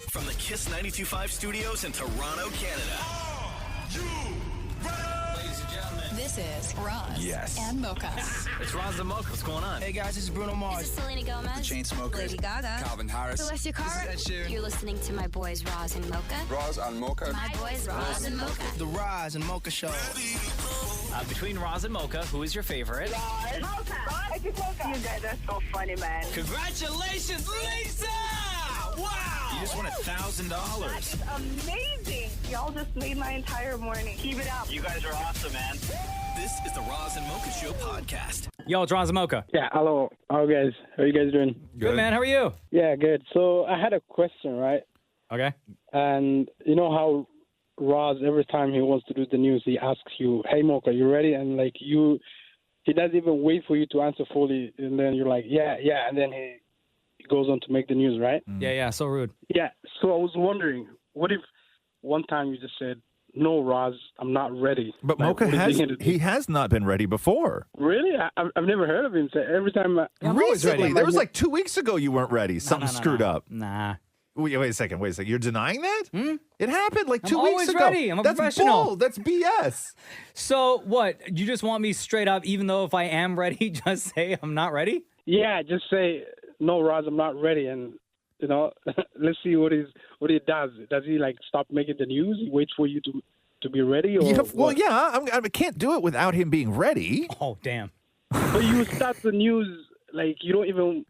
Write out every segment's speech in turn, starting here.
From the Kiss 92.5 studios in Toronto, Canada. Ladies and gentlemen. This is Roz and Mocha. It's Roz and Mocha. What's going on? Hey guys, this is Bruno Mars. This is Selena Gomez. The Chainsmokers. Lady Gaga. Calvin Harris. Celestia Cara. This is Ed Sheeran. You're listening to my boys Roz and Mocha. Roz and Mocha. My boys Roz and Mocha. The Roz and Mocha Show. Between Roz and Mocha, who is your favorite? Mocha. Mocha. You guys are so funny, man. Congratulations, Lisa! Wow! You just won $1,000. That's amazing. Y'all just made my entire morning. Keep it up. You guys are awesome, man. This is the Roz and Mocha Show podcast. Yo, it's Roz and Mocha. Yeah, hello. How you guys doing? Good, man. How are you? Yeah, good. So I had a question, right? Okay. And you know how Roz, every time he wants to do the news, he asks you, hey, Mocha, you ready? And like he doesn't even wait for you to answer fully. And then you're like, yeah. And then he goes on to make the news, right? Yeah, so rude. Yeah. So I was wondering, what if one time you just said, no, Roz, I'm not ready. But like, Mocha has not been ready before. Really? I've never heard of him say every time. Recently, there was like 2 weeks ago you weren't ready. Something screwed up. Nah. Wait a second. You're denying that? It happened like 2 I'm weeks always ago. ready. I'm a That's professional. bull. That's BS. So what? You just want me straight up, even though if I am ready, just say I'm not ready? Yeah, just say, no, Roz, I'm not ready. And, you know, let's see what he does. Does he, like, stop making the news? He waits for you to be ready? Or I can't do it without him being ready. Oh, damn. But you start the news, like, you don't even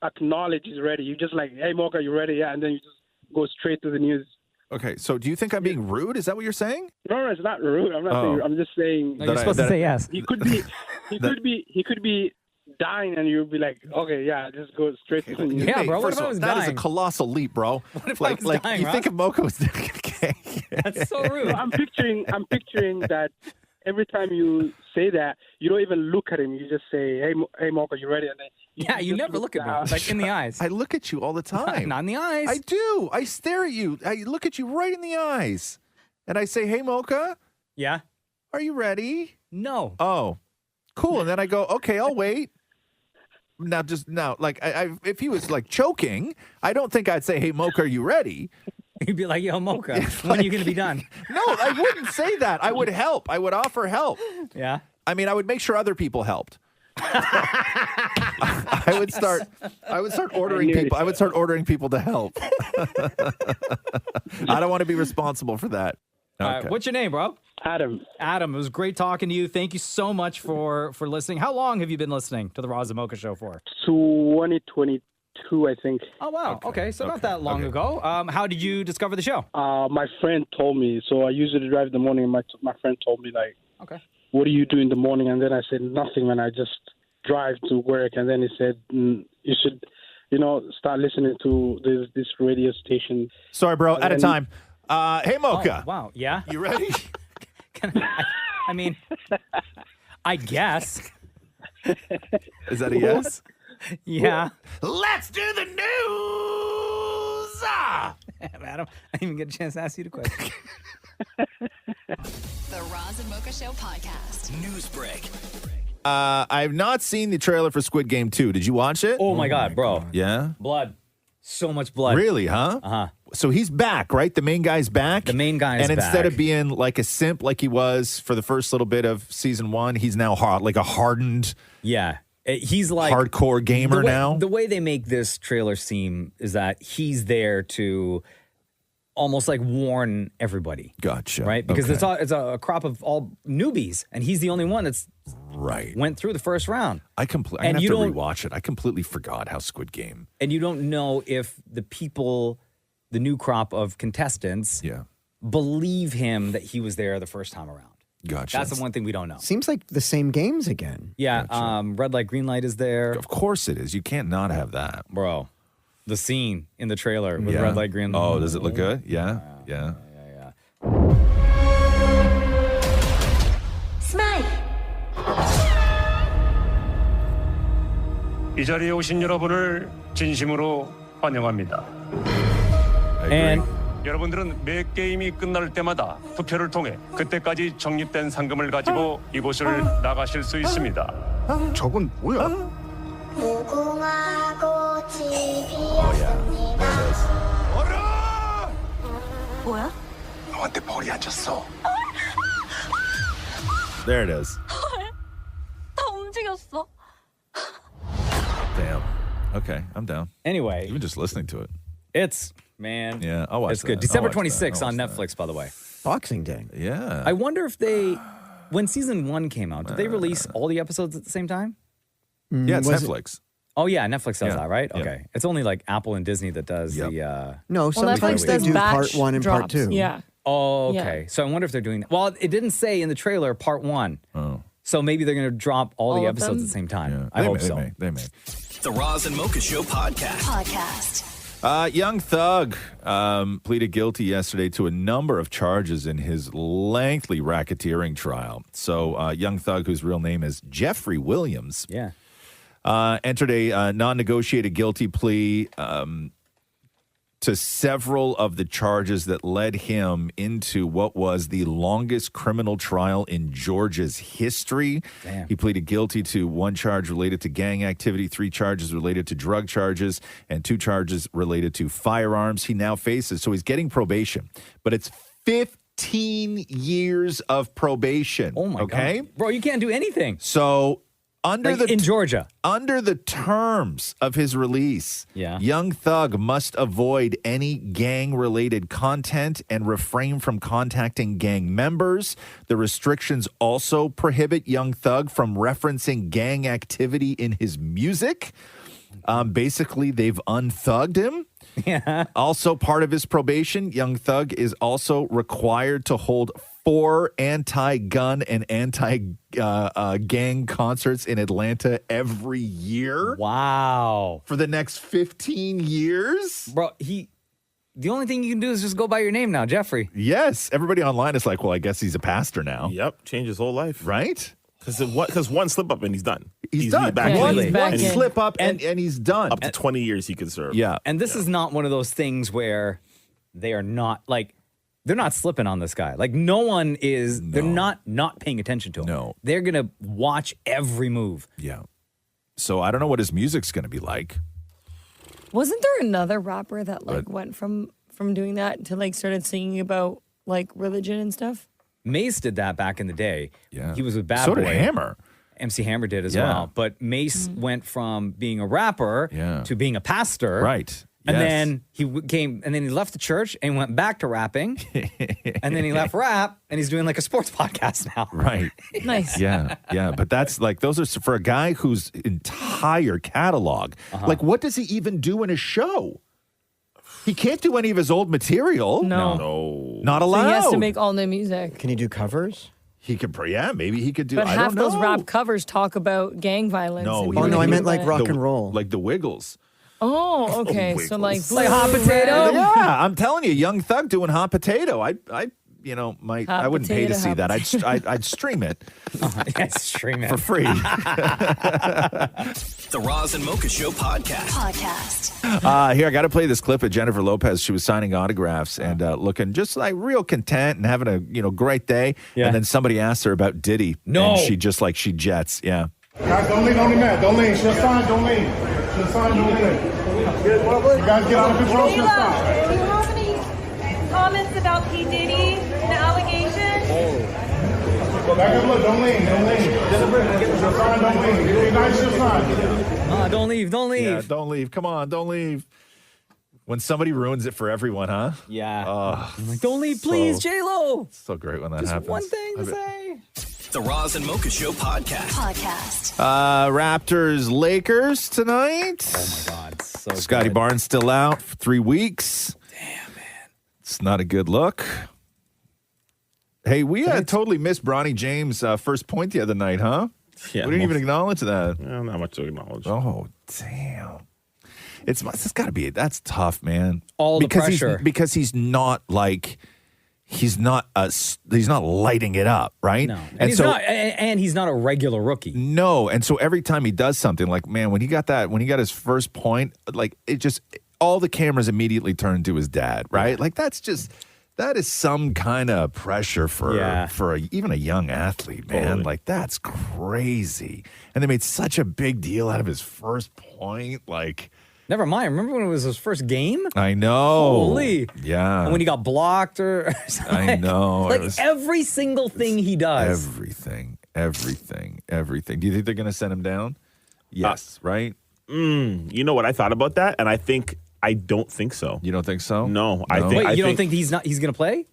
acknowledge he's ready. You just like, hey, Mocha, you ready? Yeah, and then you just go straight to the news. Okay, so do you think I'm being rude? Is that what you're saying? No, it's not rude. I'm not saying rude. I'm just saying. No, you're supposed to say yes. He could be dying, and you'll be like, okay, yeah, just go straight to the news. Yeah, bro. What if I was that is a dying? colossal leap, bro. What if I was dying, you Roz? think if Mocha was okay. That's so rude. So I'm picturing that every time you say that, you don't even look at him. You just say, hey, Mocha, you ready? And then You never look at me, like in the eyes. I look at you all the time. Not in the eyes. I do. I stare at you. I look at you right in the eyes. And I say, hey, Mocha, Yeah? are you ready? No. Oh, cool. And then I go, okay, I'll wait. Now, like, if he was like choking, I don't think I'd say, hey, Mocha, are you ready? You'd be like, yo, Mocha, when are you going to be done? No, I wouldn't say that. I would help. I would offer help. Yeah? I mean, I would make sure other people helped. I would start ordering people. I would start ordering people to help. I don't want to be responsible for that. Okay. What's your name, bro? Adam. Adam, it was great talking to you. Thank you so much for listening. How long have you been listening to the Roz and Mocha Show for? 2022, I think. Oh, wow. Okay, so not that long ago. How did you discover the show? My friend told me. So I usually drive in the morning, and my friend told me, like, Okay. what do you do in the morning? And then I said, nothing, man. I just drive to work. And then he said, you should, start listening to this radio station. Sorry, bro. Out of time. Hey, Mocha. Oh, wow. Yeah? You ready? I mean, I guess. Is that a yes? Yeah. Let's do the news. Adam, I didn't even get a chance to ask you the question. The Roz and Mocha Show podcast. News break. I've not seen the trailer for Squid Game 2. Did you watch it? Oh, my God, bro. Yeah? Blood. So much blood. Really, huh? Uh-huh. So he's back, right? The main guy's back? The main guy is back. And instead back. of being like a simp like he was for the first little bit of season 1, he's now like a hardened, he's like hardcore gamer now. The way they make this trailer seem is that he's there to almost like warn everybody. Gotcha. Right? Because Okay. it's a crop of all newbies, and he's the only one that's went through the first round. I'm going to have to rewatch it. I completely forgot how Squid Game. And you don't know if the people, the new crop of contestants, believe him that he was there the first time around. Gotcha. That's the one thing we don't know. Seems like the same games again. Yeah. Red light, green light is there. Of course it is. You can't not have that. Bro, the scene in the trailer with red light, green light. Oh, does it look good? Yeah. Smile. 이 자리에 오신 여러분을 진심으로 환영합니다. And 여러분들은 매 게임이 끝날 때마다 투표를 통해 그때까지 적립된 상금을 가지고 이곳을 나가실 수 있습니다. 저건 뭐야? 무궁화 꽃이 피었습니다. 뭐야? 너한테 벌이 안 줬어. There it is. 다 움직였어. Damn. Okay, I'm down. Anyway. Even just listening to it. It's, man. Yeah, I'll watch It's good. that. December I'll watch 26th that. on Netflix, by the way. Boxing Day. Yeah. I wonder if when season 1 came out, did they release all the episodes at the same time? Yeah, it's Netflix. Oh, yeah, Netflix does Yeah. that, right? Yeah. Okay. It's only like Apple and Disney that does the... No, sometimes they do part 1 and part 2. Yeah. Oh, okay. So I wonder if they're doing that. Well, it didn't say in the trailer part 1. Oh. So maybe they're going to drop all the of episodes them? at the same time. Yeah. I hope They so. may. The Roz and Mocha Show podcast. Young Thug pleaded guilty yesterday to a number of charges in his lengthy racketeering trial. So Young Thug, whose real name is Jeffrey Williams, entered a non-negotiated guilty plea to several of the charges that led him into what was the longest criminal trial in Georgia's history. Damn. He pleaded guilty to 1 charge related to gang activity, 3 charges related to drug charges, and 2 charges related to firearms. He now faces, so he's getting probation, but it's 15 years of probation. Oh, my God. Bro, you can't do anything. So in Georgia. Under the terms of his release, Young Thug must avoid any gang-related content and refrain from contacting gang members. The restrictions also prohibit Young Thug from referencing gang activity in his music. Basically, they've unthugged him. Yeah. Also, part of his probation, Young Thug is also required to hold 4 anti-gun and anti-gang concerts in Atlanta every year. Wow. For the next 15 years? Bro, the only thing you can do is just go by your name now, Jeffrey. Yes. Everybody online is like, well, I guess he's a pastor now. Yep. Changed his whole life. Right? Because one slip up and he's done. He's done. One slip up and he's done. Up to 20 years he could serve. Yeah. And this is not one of those things where they are not, like, they're not slipping on this guy. Like, no one is, they're not paying attention to him. No. They're going to watch every move. Yeah. So I don't know what his music's going to be like. Wasn't there another rapper that went from doing that to started singing about religion and stuff? Mace did that back in the day. Yeah. He was with Bad So Boy. did Hammer. MC Hammer did as Yeah. well. But Mace went from being a rapper to being a pastor. Right. And Yes. then he he left the church and went back to rapping. And then he left rap and he's doing a sports podcast now. Right. Nice. Yeah. Yeah. But that's those are for a guy whose entire catalog. What does he even do in a show? He can't do any of his old material. No. Not allowed. So he has to make all new music. Can he do covers? He could, maybe he could do. But I half don't know. those rap covers talk about gang violence. No, and I meant like the- rock and roll. like the Wiggles. Oh, okay. So like hot potato. Yeah, I'm telling you, Young Thug doing hot potato. I might. Hot I wouldn't pay to potato, see hot that. I'd stream it Stream it for free. The Roz and Mocha Show podcast. Here, I got to play this clip of Jennifer Lopez. She was signing autographs and looking just real content and having a great day. Yeah. And then somebody asked her about Diddy. No. And she jets. Yeah. Guys, don't lean on the mat. Don't lean. She'll sign. Don't lean. She'll sign. Don't lean. You guys get out of control. She'll sign. Do you have any comments about P. Diddy and the allegations? Go back up. Look. Don't lean. Don't lean. She'll sign. Don't lean. Be nice. She'll sign. Don't leave. Don't leave. Yeah, don't leave. Come on, don't leave. When somebody ruins it for everyone, huh? Yeah. I'm like, don't leave, please, J-Lo. So great when that Just happens. one thing to say. The Roz and Mocha Show podcast. Raptors Lakers tonight. Oh my God, so Scotty good. Barnes still out for 3 weeks. Damn, man. It's not a good look. Hey, we totally missed Bronny James' first point the other night, huh? Yeah, we didn't even acknowledge that. Well, not much to acknowledge. Oh, damn. It's got to be, that's tough, man. All the pressure. Because he's not he's not lighting it up, right? No. And he's not a regular rookie. No. And so every time he does something, when he got his first point, all the cameras immediately turned to his dad, right? That is some kind of pressure for even a young athlete, man. Totally. That's crazy. And they made such a big deal out of his first point. Never mind. Remember when it was his first game? I know. Holy. Yeah. And when he got blocked or something. I know. Like every single thing he does. Everything. Do you think they're going to send him down? Yes, right? You know what? I thought about that, and I don't think so. You don't think so? No. Wait, you don't think he's going to play?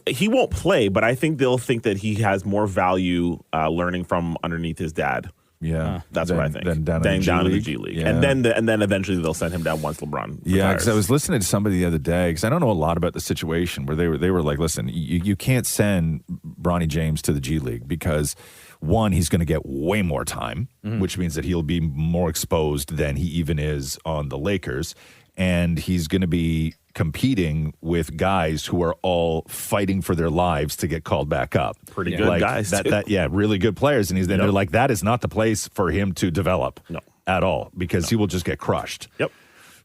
He won't play, but I think they'll think that he has more value learning from underneath his dad. Yeah, that's what I think. Then down in the G League. Yeah. And then eventually they'll send him down once LeBron Yeah, retires. because I was listening to somebody the other day, because I don't know a lot about the situation, where they were like, listen, you can't send Bronny James to the G League because, one, he's going to get way more time, which means that he'll be more exposed than he even is on the Lakers, and he's going to be competing with guys who are all fighting for their lives to get called back up. Pretty good guys, too. Really good players. And they're like, that is not the place for him to develop at all, because he will just get crushed. Yep.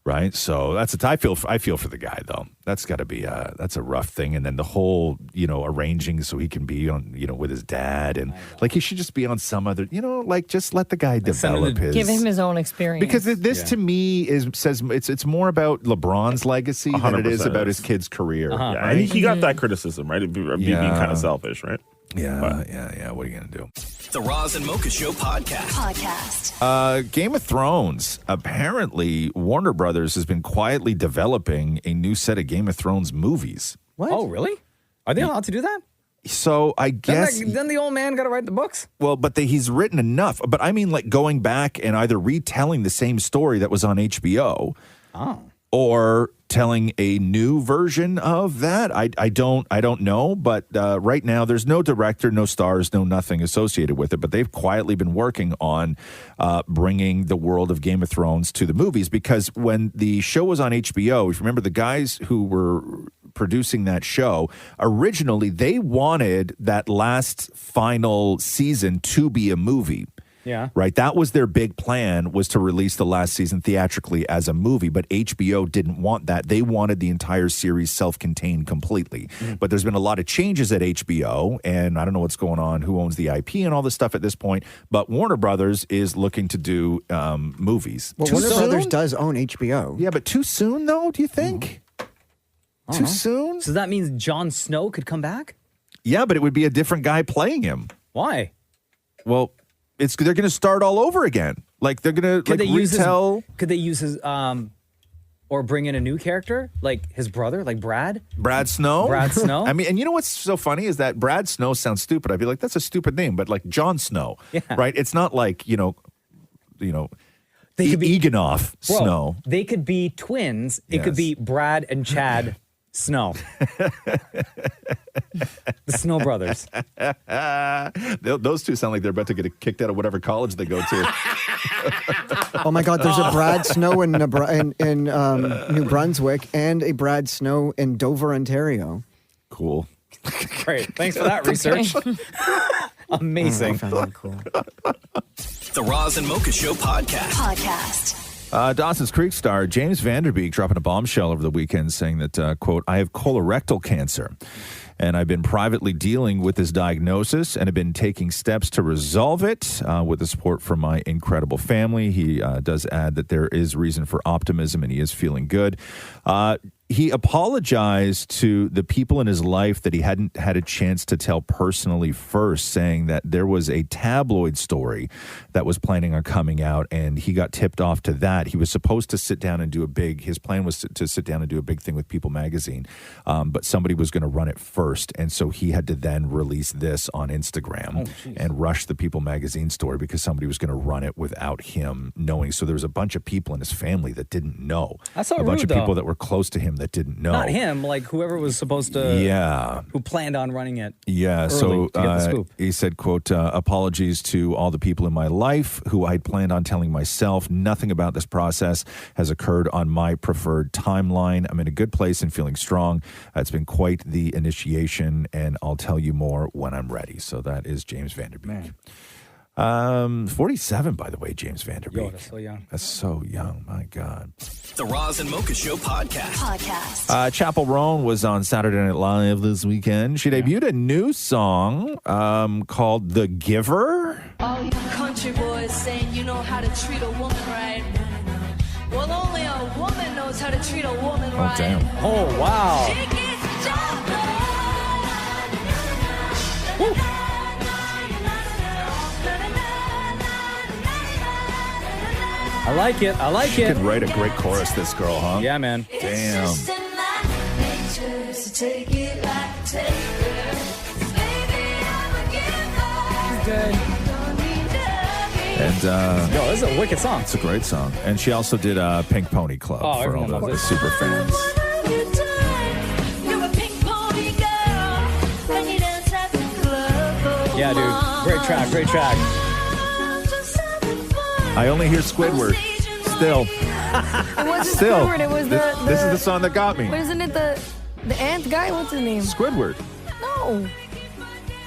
Right. So I feel for the guy, though. That's got to be that's a rough thing. And then the whole, arranging so he can be on, with his dad, and like he should just be on some other, just let the guy develop his. Give him his own experience. Because this to me says it's more about LeBron's legacy than it is about his kid's career. Yeah, Right? and he got that criticism, right? Being kind of selfish, right? Yeah. What are you going to do? The Roz and Mocha Show podcast. Game of Thrones. Apparently, Warner Brothers has been quietly developing a new set of Game of Thrones movies. What? Oh, really? Are they allowed to do that? So I guess... Then the old man got to write the books? Well, but he's written enough. But I mean, like, going back and either retelling the same story that was on HBO... or telling a new version of that. I don't know, but right now there's no director, no stars, no nothing associated with it, but they've quietly been working on bringing the world of Game of Thrones to the movies, because when the show was on HBO, if you remember, the guys who were producing that show, originally they wanted that last final season to be a movie. Yeah. Right. That was their big plan, was to release the last season theatrically as a movie. But HBO didn't want that. They wanted the entire series self-contained completely. But there's been a lot of changes at HBO, and I don't know what's going on, who owns the IP and all this stuff at this point. But Warner Brothers is looking to do movies. Well, Warner Brothers does own HBO. Yeah, but too soon, though, do you think? Too soon? So that means Jon Snow could come back? Yeah, but it would be a different guy playing him. Why? Well... they're going to start all over again. Like they're going to retell. Could they use his or bring in a new character like his brother, like Brad Snow? I mean, and you know what's so funny is that Brad Snow sounds stupid. I'd be like, that's a stupid name, but like Jon Snow, right? It's not like they could be Eganoff Snow. They could be twins. It could be Brad and Chad Snow. The Snow Brothers. Those two sound like they're about to get kicked out of whatever college they go to. Oh my God, there's a Brad Snow in New Brunswick and a Brad Snow in Dover, Ontario. Cool. Great. Thanks for that research. Amazing. I found that cool. The Roz and Mocha Show podcast. Dawson's Creek star James Van Der Beek dropping a bombshell over the weekend saying that, quote, I have colorectal cancer, and I've been privately dealing with this diagnosis and have been taking steps to resolve it with the support from my incredible family. He does add that there is reason for optimism and he is feeling good. He apologized to the people in his life that he hadn't had a chance to tell personally first, saying that there was a tabloid story that was planning on coming out, and he got tipped off to that. He was supposed to sit down and do his plan was to sit down and do a big thing with People magazine, but somebody was going to run it first, and so he had to then release this on Instagram and rush the People magazine story because somebody was going to run it without him knowing. So there was a bunch of people in his family that didn't know. That's so a bunch rude, of people though. that were close to him that didn't know. Not him, like whoever was supposed to. Who planned on running it. Yeah. Early So to get the scoop. he said, quote, apologies to all the people in my life who I'd planned on telling myself. Nothing about this process has occurred on my preferred timeline. I'm in a good place and feeling strong. It's been quite the initiation, and I'll tell you more when I'm ready. So that is James Van Der Beek. 47, by the way, James Van Der Beek. Yo, that's so young. That's so young. My God. The Roz and Mocha Show podcast. Chappell Roan was on Saturday Night Live this weekend. She debuted a new song called The Giver. All you country boys saying you know how to treat a woman right. Well, only a how to treat a woman Oh, right. damn. Oh, wow. I like it. I like She it. could write a great chorus, this girl, huh? Yeah, man. Damn. Good. And Yo, this is a wicked song. it's a great song. And she also did Pink Pony Club Oh, for all everyone the loves it. super fans. Yeah, dude. Great track. Great track. I only hear Squidward. Still. It wasn't Still. Squidward. It was This is the song that got me. But isn't it the ant guy? What's his name? Squidward. No.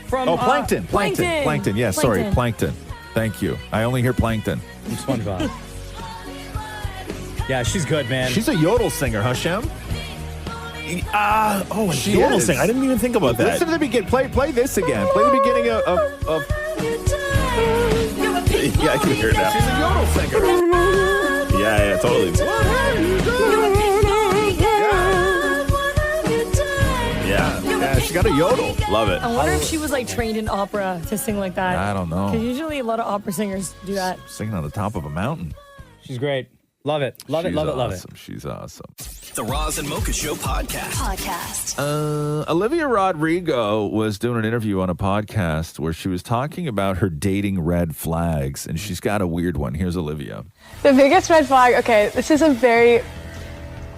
From Oh, Plankton. Plankton. Plankton. Yeah, sorry. Plankton. Thank you. I only hear Plankton. SpongeBob. Yeah, she's good, man. She's a yodel singer, huh, Shem? Oh, She yodel is. sing. I didn't even think about that. Listen to the beginning. Play this again. Play the beginning of Yeah, I can hear it now. She's a yodel singer. Yeah, totally. Yeah, she got a yodel. Love it. I wonder if she was like trained in opera to sing like that. I don't know. Because usually a lot of opera singers do that. Singing on the top of a mountain. She's great. Love it. Love it. She's Love it. Love it. awesome. She's awesome. The Roz and Mocha Show podcast. Olivia Rodrigo was doing an interview on a podcast where she was talking about her dating red flags, and she's got a weird one. Here's Olivia. The biggest red flag, okay, this is a very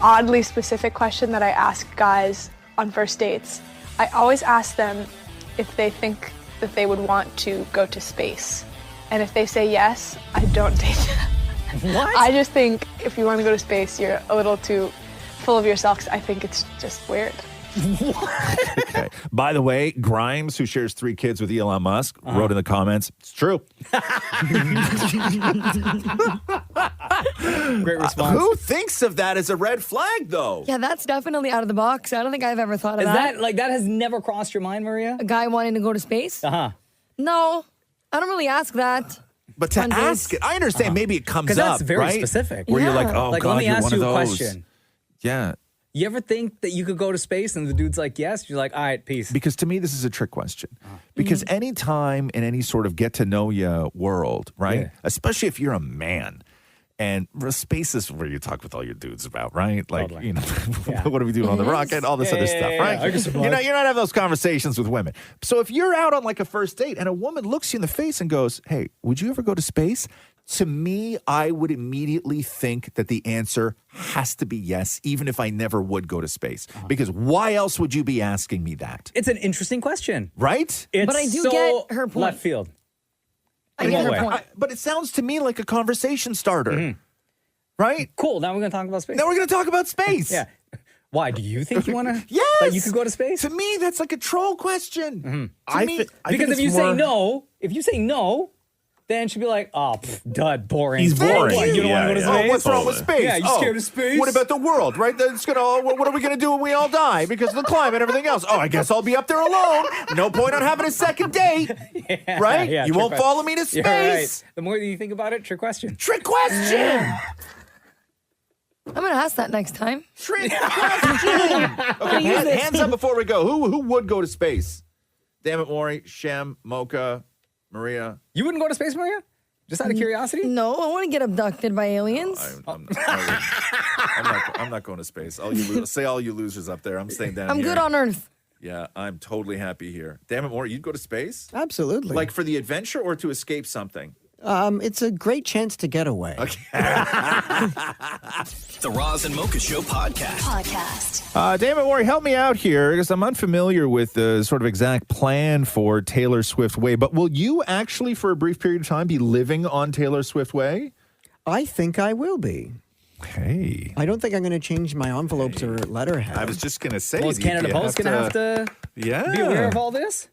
oddly specific question that I ask guys on first dates. I always ask them if they think that they would want to go to space. And if they say yes, I don't date them. What? I just think if you want to go to space, you're a little too full of yourself. 'Cause I think it's just weird. Okay. By the way, Grimes, who shares 3 kids with Elon Musk, wrote in the comments, it's true. Great response. Who thinks of that as a red flag, though? Yeah, that's definitely out of the box. I don't think I've ever thought of Is that. that like that has never crossed your mind, Maria? A guy wanting to go to space? Uh-huh. No, I don't really ask that. But to On ask dates. it, I understand maybe it comes 'Cause up, that's very right? specific. Where you're like, Yeah. oh, Like, God, let me you're ask one you of a those. question. Yeah. You ever think that you could go to space and the dude's like, yes? You're like, all right, peace. Because to me, this is a trick question. Because any time in any sort of get to know you world, right? Yeah. Especially if you're a man, and space is where you talk with all your dudes about, right? Like, Totally. you know, Yeah. what are we doing on the rocket? All this Yeah, other yeah, stuff, yeah, right? yeah. I can supply. You're not having those conversations with women. So if you're out on like a first date and a woman looks you in the face and goes, "Hey, would you ever go to space?" To me, I would immediately think that the answer has to be yes, even if I never would go to space. Because why else would you be asking me that? It's an interesting question. Right? It's But I do so get her point. left field. I In get what her way? point. But it sounds to me like a conversation starter. Right? Cool. Now we're going to talk about space. Now we're going to talk about space. Yeah. Why? Do you think you want to? Yes. Like you could go to space? To me, that's like a troll question. To me, Because if you say no, then she'd be like, oh, dud, boring. He's boring. What, you don't want to go to Oh, space? what's wrong with space? Yeah, you Oh, scared of space? What about the world, right? That's gonna. What are we gonna do when we all die because of the climate and everything else? Oh, I guess I'll be up there alone. No point on having a second date, right? Yeah, you trick won't question. follow me to You're right. space. The more that you think about it, trick question. Trick question. I'm going to ask that next time. Trick question. Okay, hands up before we go. Who would go to space? Damn it, Maury, Shem, Mocha, Maria. You wouldn't go to space, Maria? Just out of curiosity? No, I want to get abducted by aliens. I'm not going to space. Say all you losers up there. I'm staying down I'm here. good on Earth. Yeah, I'm totally happy here. Damn it, Maury, you'd go to space? Absolutely. Like for the adventure or to escape something? It's a great chance to get away. The Roz and Mocha Show podcast. Damn it, Maury, help me out here because I'm unfamiliar with the sort of exact plan for Taylor Swift Way. But will you actually, for a brief period of time, be living on Taylor Swift Way? I think I will be. Hey. I don't think I'm going to change my envelopes or letterhead. I was just going to say. Well, is Canada Post going to have to Yeah. be aware of all this?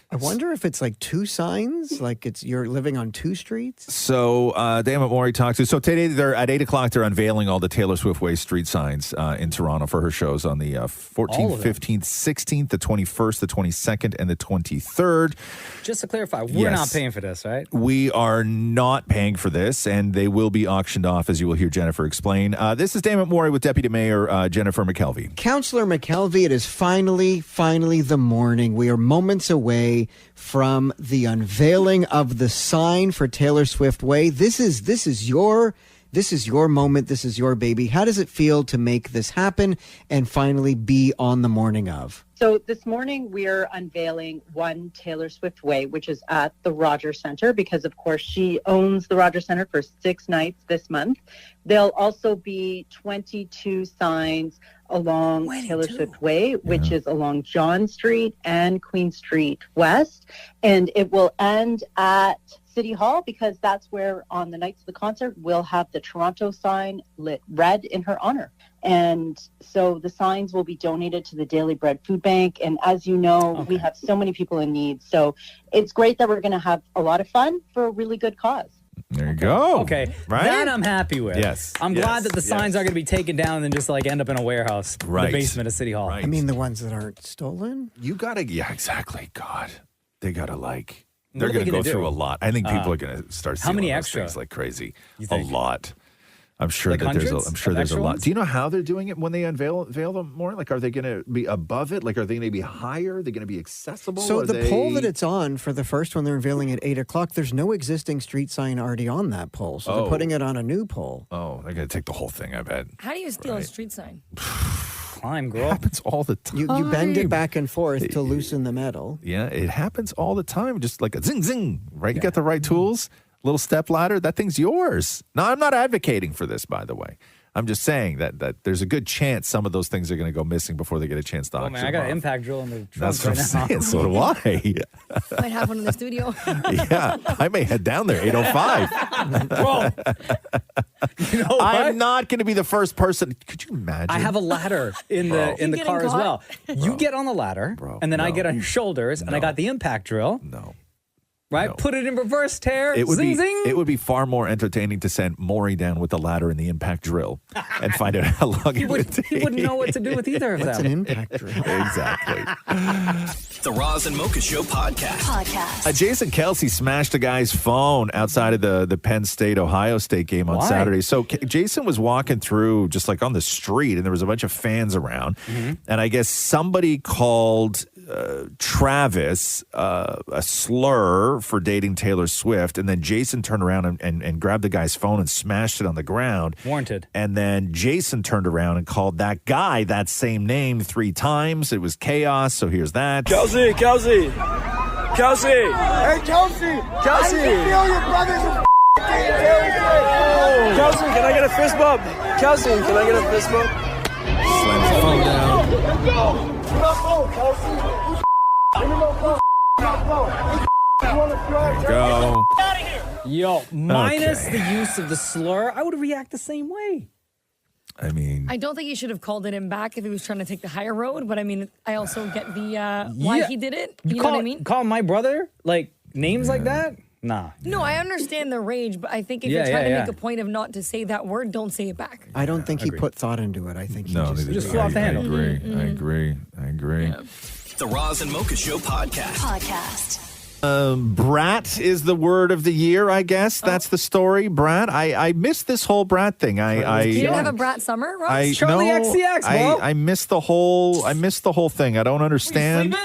I wonder if it's like two signs, like you're living on two streets. So, Damon Mori talked to. So today, they're at 8:00. They're unveiling all the Taylor Swift Way street signs in Toronto for her shows on the 14th, 15th, 16th, the 21st, the 22nd, and the 23rd. Just to clarify, we're not paying for this, right? We are not paying for this, and they will be auctioned off, as you will hear Jennifer explain. This is Damon Mori with Deputy Mayor Jennifer McKelvey. Councillor McKelvey, it is finally the morning. We are moments away from the unveiling of the sign for Taylor Swift Way. This is your moment. This is your baby. How does it feel to make this happen and finally be on the morning of? So this morning we're unveiling One Taylor Swift Way, which is at the Rogers Centre, because of course she owns the Rogers Centre for 6 nights this month. There'll also be 22 signs along Taylor Swift Way, which is along John Street and Queen Street West. And it will end at City Hall, because that's where on the nights of the concert we'll have the Toronto sign lit red in her honor. And so the signs will be donated to the Daily Bread Food Bank. And as you know, we have so many people in need. So it's great that we're going to have a lot of fun for a really good cause. There you go. Okay. Right? That I'm happy with. Yes. I'm glad that the signs are going to be taken down and just like end up in a warehouse, in the basement of City Hall. Right. I mean, the ones that aren't stolen? You got to, yeah, exactly. God, they got to they're What are going to they go gonna through do? a lot. I think people are going to start How seeing many those extra? things like crazy. You A think? lot. I'm sure Like that hundreds there's of a lot. extra Do you know how they're doing it when they unveil them more? Like, are they going to be above it? Like, are they going to be higher? Are they going to be accessible? So Are the pole that they- it's on for the first one they're unveiling at 8:00, there's no existing street sign already on that pole. So Oh. they're putting it on a new pole. Oh, they're going to take the whole thing, I bet. How do you steal a street sign? Climb, girl. It happens all the time. You bend it back and forth to loosen the metal. Yeah, it happens all the time. Just like a zing, zing, right? You got the right tools, little step ladder, that thing's yours. No, I'm not advocating for this, by the way. I'm just saying that there's a good chance some of those things are going to go missing before they get a chance to Oh auction man, I got an off. impact drill in the trunk That's what right I'm now. saying. So do I. Might have one in the studio. Yeah, I may head down there 8:05. Bro, you know what? I'm not going to be the first person. Could you imagine? I have a ladder in Bro. the car as well. You get on the ladder, and then I get on your shoulders, and I got the impact drill. No. Right? Put it in reverse, tear. It would zing, be zing. it would be far more entertaining to send Maury down with the ladder and the impact drill and find out how long it would take. He wouldn't know what to do with either of What's them. an impact drill? Exactly. The Roz and Mocha Show podcast. Jason Kelce smashed a guy's phone outside of the Penn State-Ohio State game on Why? Saturday. So Jason was walking through just like on the street, and there was a bunch of fans around. And I guess somebody called Travis a slur for dating Taylor Swift. And then Jason turned around and grabbed the guy's phone and smashed it on the ground. Warranted. And then Jason turned around and called that guy that same name 3 times. It was chaos. So here's that. Kelce! Hey, Kelce! How does it feel your brother's a Kelce, can I get a fist bump? Kelce, can I get a fist bump? Slams the phone down. Let's go! Get off phone, Kelce! Give me no phone! You want to drive? Go. Yo, minus the use of the slur, I would react the same way. I mean, I don't think he should have called it him back if he was trying to take the higher road. But I mean, I also get the why he did it. You know what I mean? Call my brother like names like that? Nah. No, I understand the rage, but I think if Yeah, you're trying yeah, to make yeah. a point of not to say that word, don't say it back. I don't think he put thought into it. I think he No, just... Just flew off the handle. I agree. The Roz and Mocha Show podcast. Brat is the word of the year, I guess. That's the story. Brat. I missed this whole brat thing. You didn't have a brat summer, Ross? I missed the whole thing. I don't understand.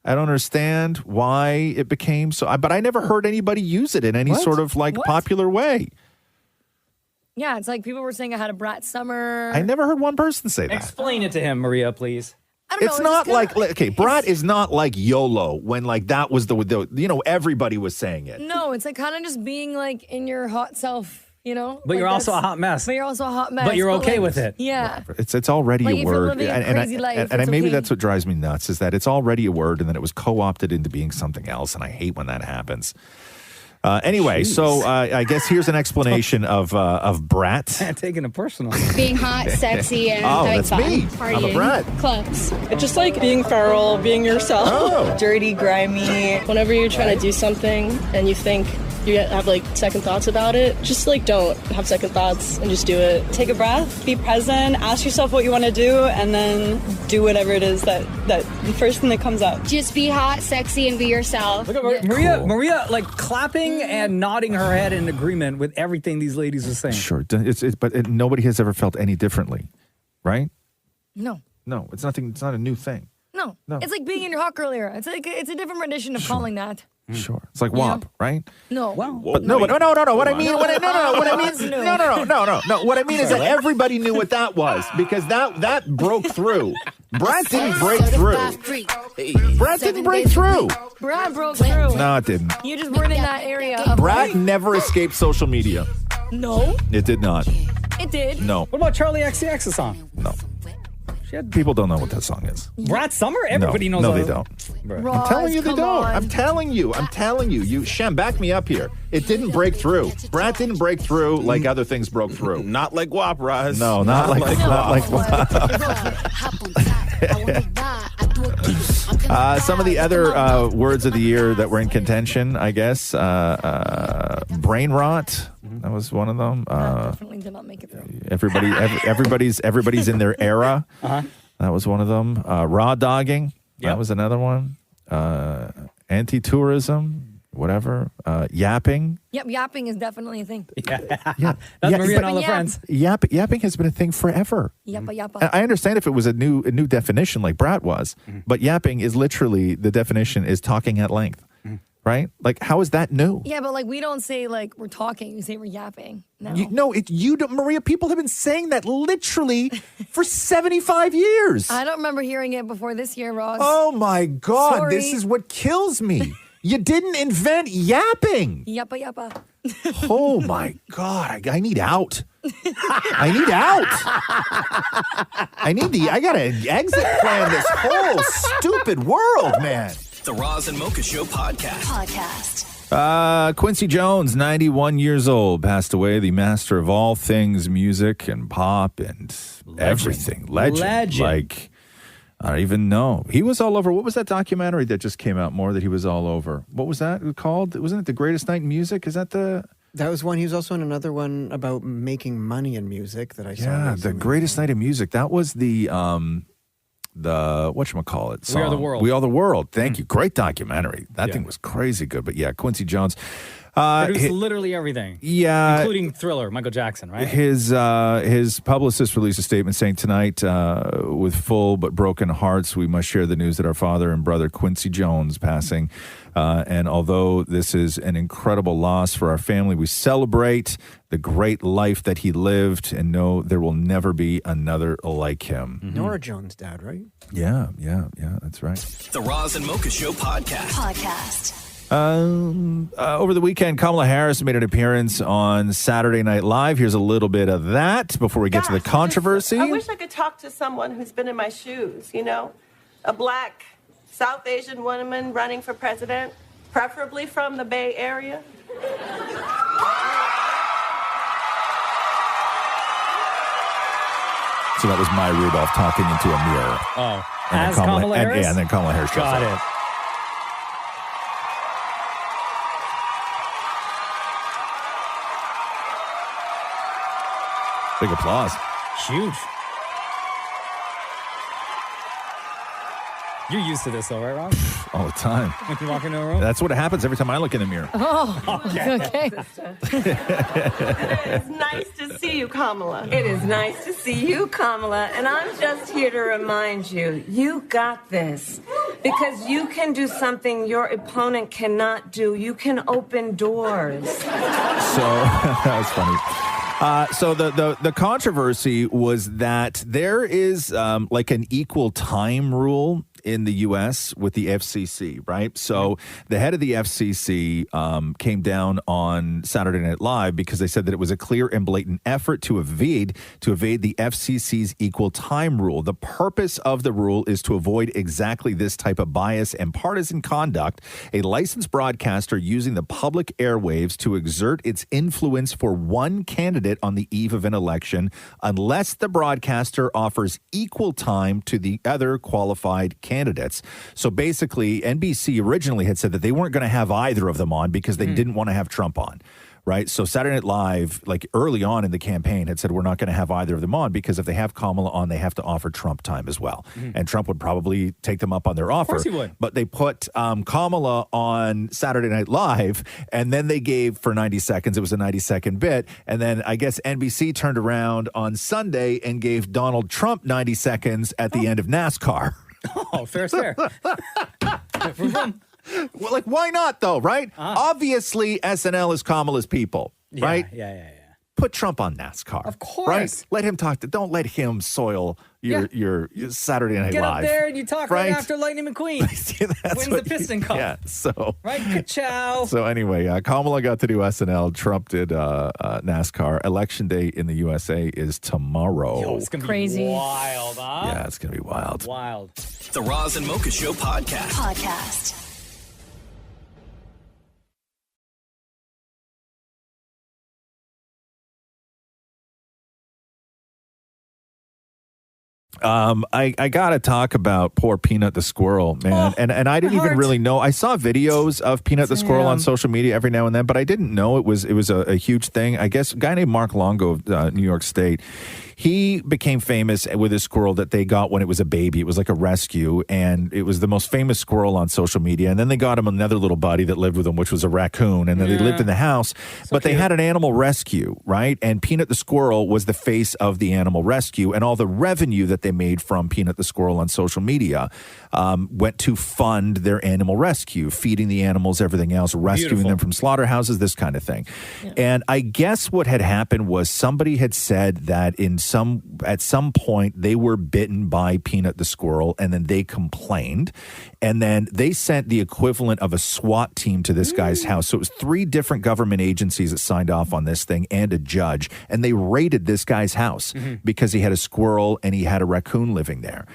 I don't understand why it became so. But I never heard anybody use it in any sort of like popular way. Yeah, it's like people were saying I had a brat summer. I never heard one person say that. Explain it to him, Maria, please. I don't know, It's it's not just like okay, brat is not like YOLO when like that was the everybody was saying it. No, it's like kind of just being like in your hot self, you know? But you're also a hot mess. But you're also a hot mess. But you're okay like, with it. Yeah. It's already Like, a if you're word, living a crazy life, and it's maybe okay. that's what drives me nuts is that it's already a word, and then it was co-opted into being something else, and I hate when that happens. Anyway, so I guess here's an explanation of Brat. Taking it personal. Being hot, sexy, and Oh, having that's fun. me. Partying. I'm a brat. Clubs. It's just like being feral, being yourself. Oh. Dirty, grimy. Whenever you're trying to do something and you think you have like second thoughts about it, just like don't have second thoughts and just do it. Take a breath, be present, ask yourself what you want to do, and then do whatever it is that the first thing that comes up. Just be hot, sexy, and be yourself. Look at Maria, like clapping and nodding her head in agreement with everything these ladies are saying. Sure, but nobody has ever felt any differently, right? No. No, it's nothing. It's not a new thing. No. No. It's like being in your hawk earlier. It's like it's a different rendition of calling that. Sure, it's like WAP, right? No. But no. What I mean, what I mean is that everybody knew what that was because that broke through. Brad didn't break through. Brad didn't break through. Brad broke through. No, it didn't. You just weren't in that area. Of Brad never escaped social media. No. It did not. It did. No. What about Charlie XCX's song? No. People don't know what that song is. Brat Summer? Everybody knows No, all they of- don't. Ross, I'm telling you they come don't. on. I'm telling you. You Shem, back me up here. It didn't break through. Brat didn't break through like other things broke through. Not like WAP, Roz. No, not like some of the other words of the year that were in contention, I guess. Brain rot. That was one of them. Definitely did not make it through. Everybody's in their era. Uh-huh. That was one of them. Raw dogging. That was another one. Anti-tourism. Whatever. Yapping. Yep, yapping is definitely a thing. Yeah. That's Maria and all the Yap. friends. Yapping has been a thing forever. Yappa yappa. I understand if it was a new definition like Brat was, but yapping is literally, the definition is talking at length, right? Like, how is that new? Yeah, but like we don't say like we're talking, we say we're yapping. No. You don't, Maria, people have been saying that literally for 75 years. I don't remember hearing it before this year, Ross. Oh my God, Sorry. this is what kills me. You didn't invent yapping. Yappa yappa. Oh my God, I need out. I need out. I gotta exit plan this whole stupid world, man. The Roz and Mocha Show podcast. Quincy Jones, 91 years old, passed away, the master of all things music and pop and everything. Legend. Like, I don't even know. He was all over. What was that documentary that just came out more that he was all over? What was that called? Wasn't it The Greatest Night in Music? Is that the... That was one. He was also in another one about making money in music that I saw. Yeah, recently. The Greatest Night in Music. That was the whatchamacallit song. We Are the World. We Are the World. Thank you. Great documentary. That thing was crazy good. But yeah, Quincy Jones. Produced literally everything. Yeah. Including Thriller, Michael Jackson, right? His publicist released a statement saying, tonight, with full but broken hearts, we must share the news that our father and brother Quincy Jones passing. And although this is an incredible loss for our family, we celebrate the great life that he lived and know there will never be another like him. Nora Jones' dad, right? Yeah, that's right. The Roz and Mocha Show podcast. Over the weekend, Kamala Harris made an appearance on Saturday Night Live. Here's a little bit of that before we get to the controversy. I wish I could talk to someone who's been in my shoes, a black South Asian woman running for president, preferably from the Bay Area. So that was Maya Rudolph talking into a mirror. Oh, And as then Kamala Harris? And then Kamala Harris shows Got up. it. Big applause. Huge. You're used to this, though, right, Rob? All the time. When you walk into a room? That's what happens every time I look in the mirror. Oh, okay. It's nice to see you, Kamala. It is nice to see you, Kamala. And I'm just here to remind you, you got this. Because you can do something your opponent cannot do. You can open doors. So, that was funny. So the controversy was that there is like an equal time rule in the U.S. with the FCC, right? So the head of the FCC came down on Saturday Night Live because they said that it was a clear and blatant effort to evade the FCC's equal time rule. The purpose of the rule is to avoid exactly this type of bias and partisan conduct, a licensed broadcaster using the public airwaves to exert its influence for one candidate on the eve of an election, unless the broadcaster offers equal time to the other qualified candidates. So basically, NBC originally had said that they weren't going to have either of them on because they didn't want to have Trump on. Right. So Saturday Night Live, like early on in the campaign, had said we're not going to have either of them on because if they have Kamala on, they have to offer Trump time as well. And Trump would probably take them up on their offer. Of course he would. But they put Kamala on Saturday Night Live, and then they gave for 90 seconds. It was a 90-second bit. And then I guess NBC turned around on Sunday and gave Donald Trump 90 seconds at the end of NASCAR. Oh, fair. Well, like, why not, though, right? Obviously, SNL is Kamala's people, right? Yeah. Put Trump on NASCAR. Of course. Right? Let him talk. Don't let him soil your Saturday Night Get Live. up there and you talk right after Lightning McQueen. Wins the Piston Cup. Yeah, so. Right? Ka-chow. So anyway, Kamala got to do SNL. Trump did NASCAR. Election day in the USA is tomorrow. Yo, it's going to be wild, huh? Yeah, it's going to be wild. Wild. The Roz and Mocha Show podcast. I gotta talk about poor Peanut the squirrel, man. And I didn't even really know. I saw videos of Peanut the squirrel on social media every now and then, but I didn't know it was a huge thing. I guess a guy named Mark Longo of New York State, he became famous with a squirrel that they got when it was a baby. It was like a rescue, and it was the most famous squirrel on social media. And then they got him another little buddy that lived with him, which was a raccoon, and then they lived in the house. But they had an animal rescue, right? And Peanut the squirrel was the face of the animal rescue, and all the revenue that they made from Peanut the squirrel on social media went to fund their animal rescue, feeding the animals, everything else, rescuing them from slaughterhouses, this kind of thing. Yeah. And I guess what had happened was somebody had said that at some point they were bitten by Peanut the squirrel, and then they complained, and then they sent the equivalent of a SWAT team to this guy's house. So it was 3 different government agencies that signed off on this thing and a judge, and they raided this guy's house because he had a squirrel and he had a raccoon living there.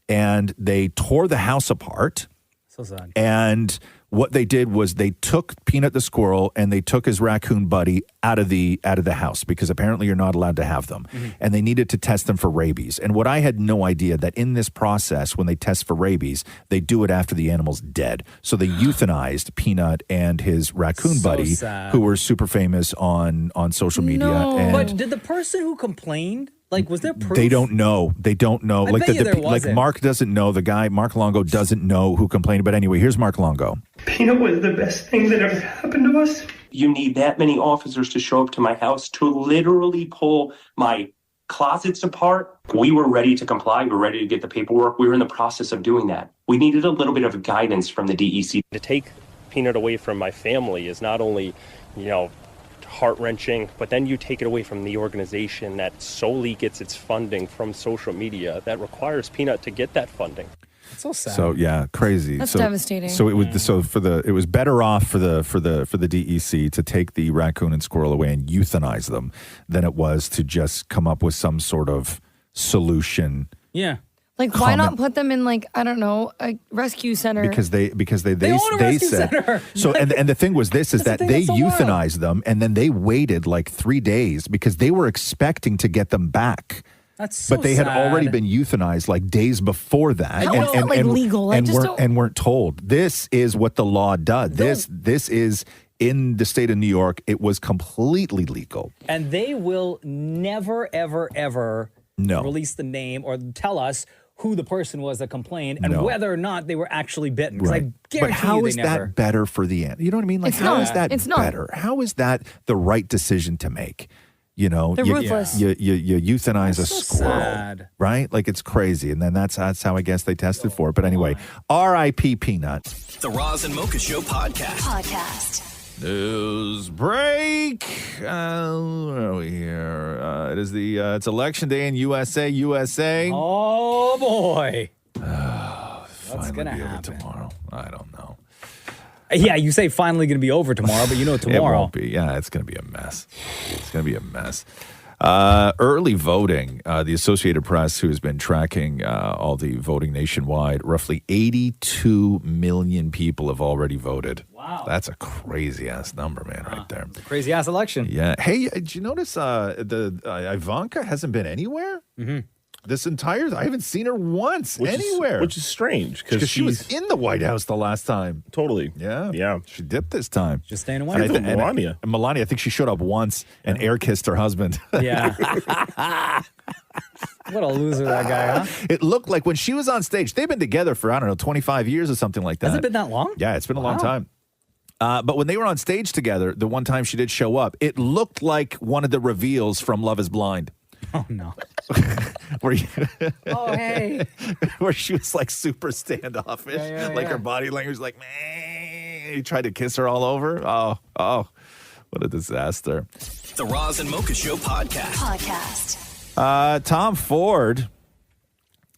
And they tore the house apart. So sad. And what they did was they took Peanut the squirrel and they took his raccoon buddy out of the house because apparently you're not allowed to have them. And they needed to test them for rabies. And what I had no idea that in this process, when they test for rabies, they do it after the animal's dead. So they euthanized Peanut and his raccoon buddy, who were super famous on social media. No. And But did the person who complained, like, was there proof? They don't know. I like bet you there wasn't. Mark doesn't know. The guy, Mark Longo, doesn't know who complained. But anyway, here's Mark Longo. Peanut was the best thing that ever happened to us. You need that many officers to show up to my house to literally pull my closets apart. We were ready to comply. We were ready to get the paperwork. We were in the process of doing that. We needed a little bit of guidance from the DEC. To take Peanut away from my family is not only, heart-wrenching, but then you take it away from the organization that solely gets its funding from social media that requires Peanut to get that funding. It's so sad. So yeah, crazy. That's devastating. So it was better off for the DEC to take the raccoon and squirrel away and euthanize them than it was to just come up with some sort of solution. Yeah. Like, why not put them in, like, I don't know, a rescue center? Because they own a rescue said center. so. And the thing was this is that they euthanized them, and then they waited like 3 days because they were expecting to get them back. That's so but they had sad. already been euthanized like days before that, legal. And weren't told. This is what the law does. This is in the state of New York. It was completely legal, And they will never, ever, ever release the name or tell us who the person was that complained and whether or not they were actually bitten. Because I guarantee but how you is that better for the end? You know what I mean? Like, how is that better? How is that the right decision to make? They're ruthless. You euthanize a squirrel, sad. right? Like, it's crazy. And then that's how I guess they tested for it. But anyway, R.I.P. Peanut. The Roz and Mocha Show podcast. News break. Where are we here? It's election day in USA. Oh boy. What's gonna happen tomorrow? I don't know. Yeah, you say finally going to be over tomorrow, but tomorrow. It won't be. Yeah, it's going to be a mess. Early voting. The Associated Press, who has been tracking all the voting nationwide, roughly 82 million people have already voted. Wow. That's a crazy-ass number, man, right there. Crazy-ass election. Yeah. Hey, did you notice Ivanka hasn't been anywhere? Mm-hmm. This entire, I haven't seen her once anywhere. Which is strange because she was in the White House the last time. Totally. Yeah. She dipped this time. Just staying away. And Melania. Melania, I think she showed up once and air kissed her husband. Yeah. What a loser that guy, huh? It looked like when she was on stage, they've been together for, 25 years or something like that. Has it been that long? Yeah, it's been a long time. But when they were on stage together, the one time she did show up, it looked like one of the reveals from Love is Blind. Oh, no. Where hey. Where she was like super standoffish. Her body language was like, man. He tried to kiss her all over. Oh, what a disaster. The Roz and Mocha Show podcast. Tom Ford,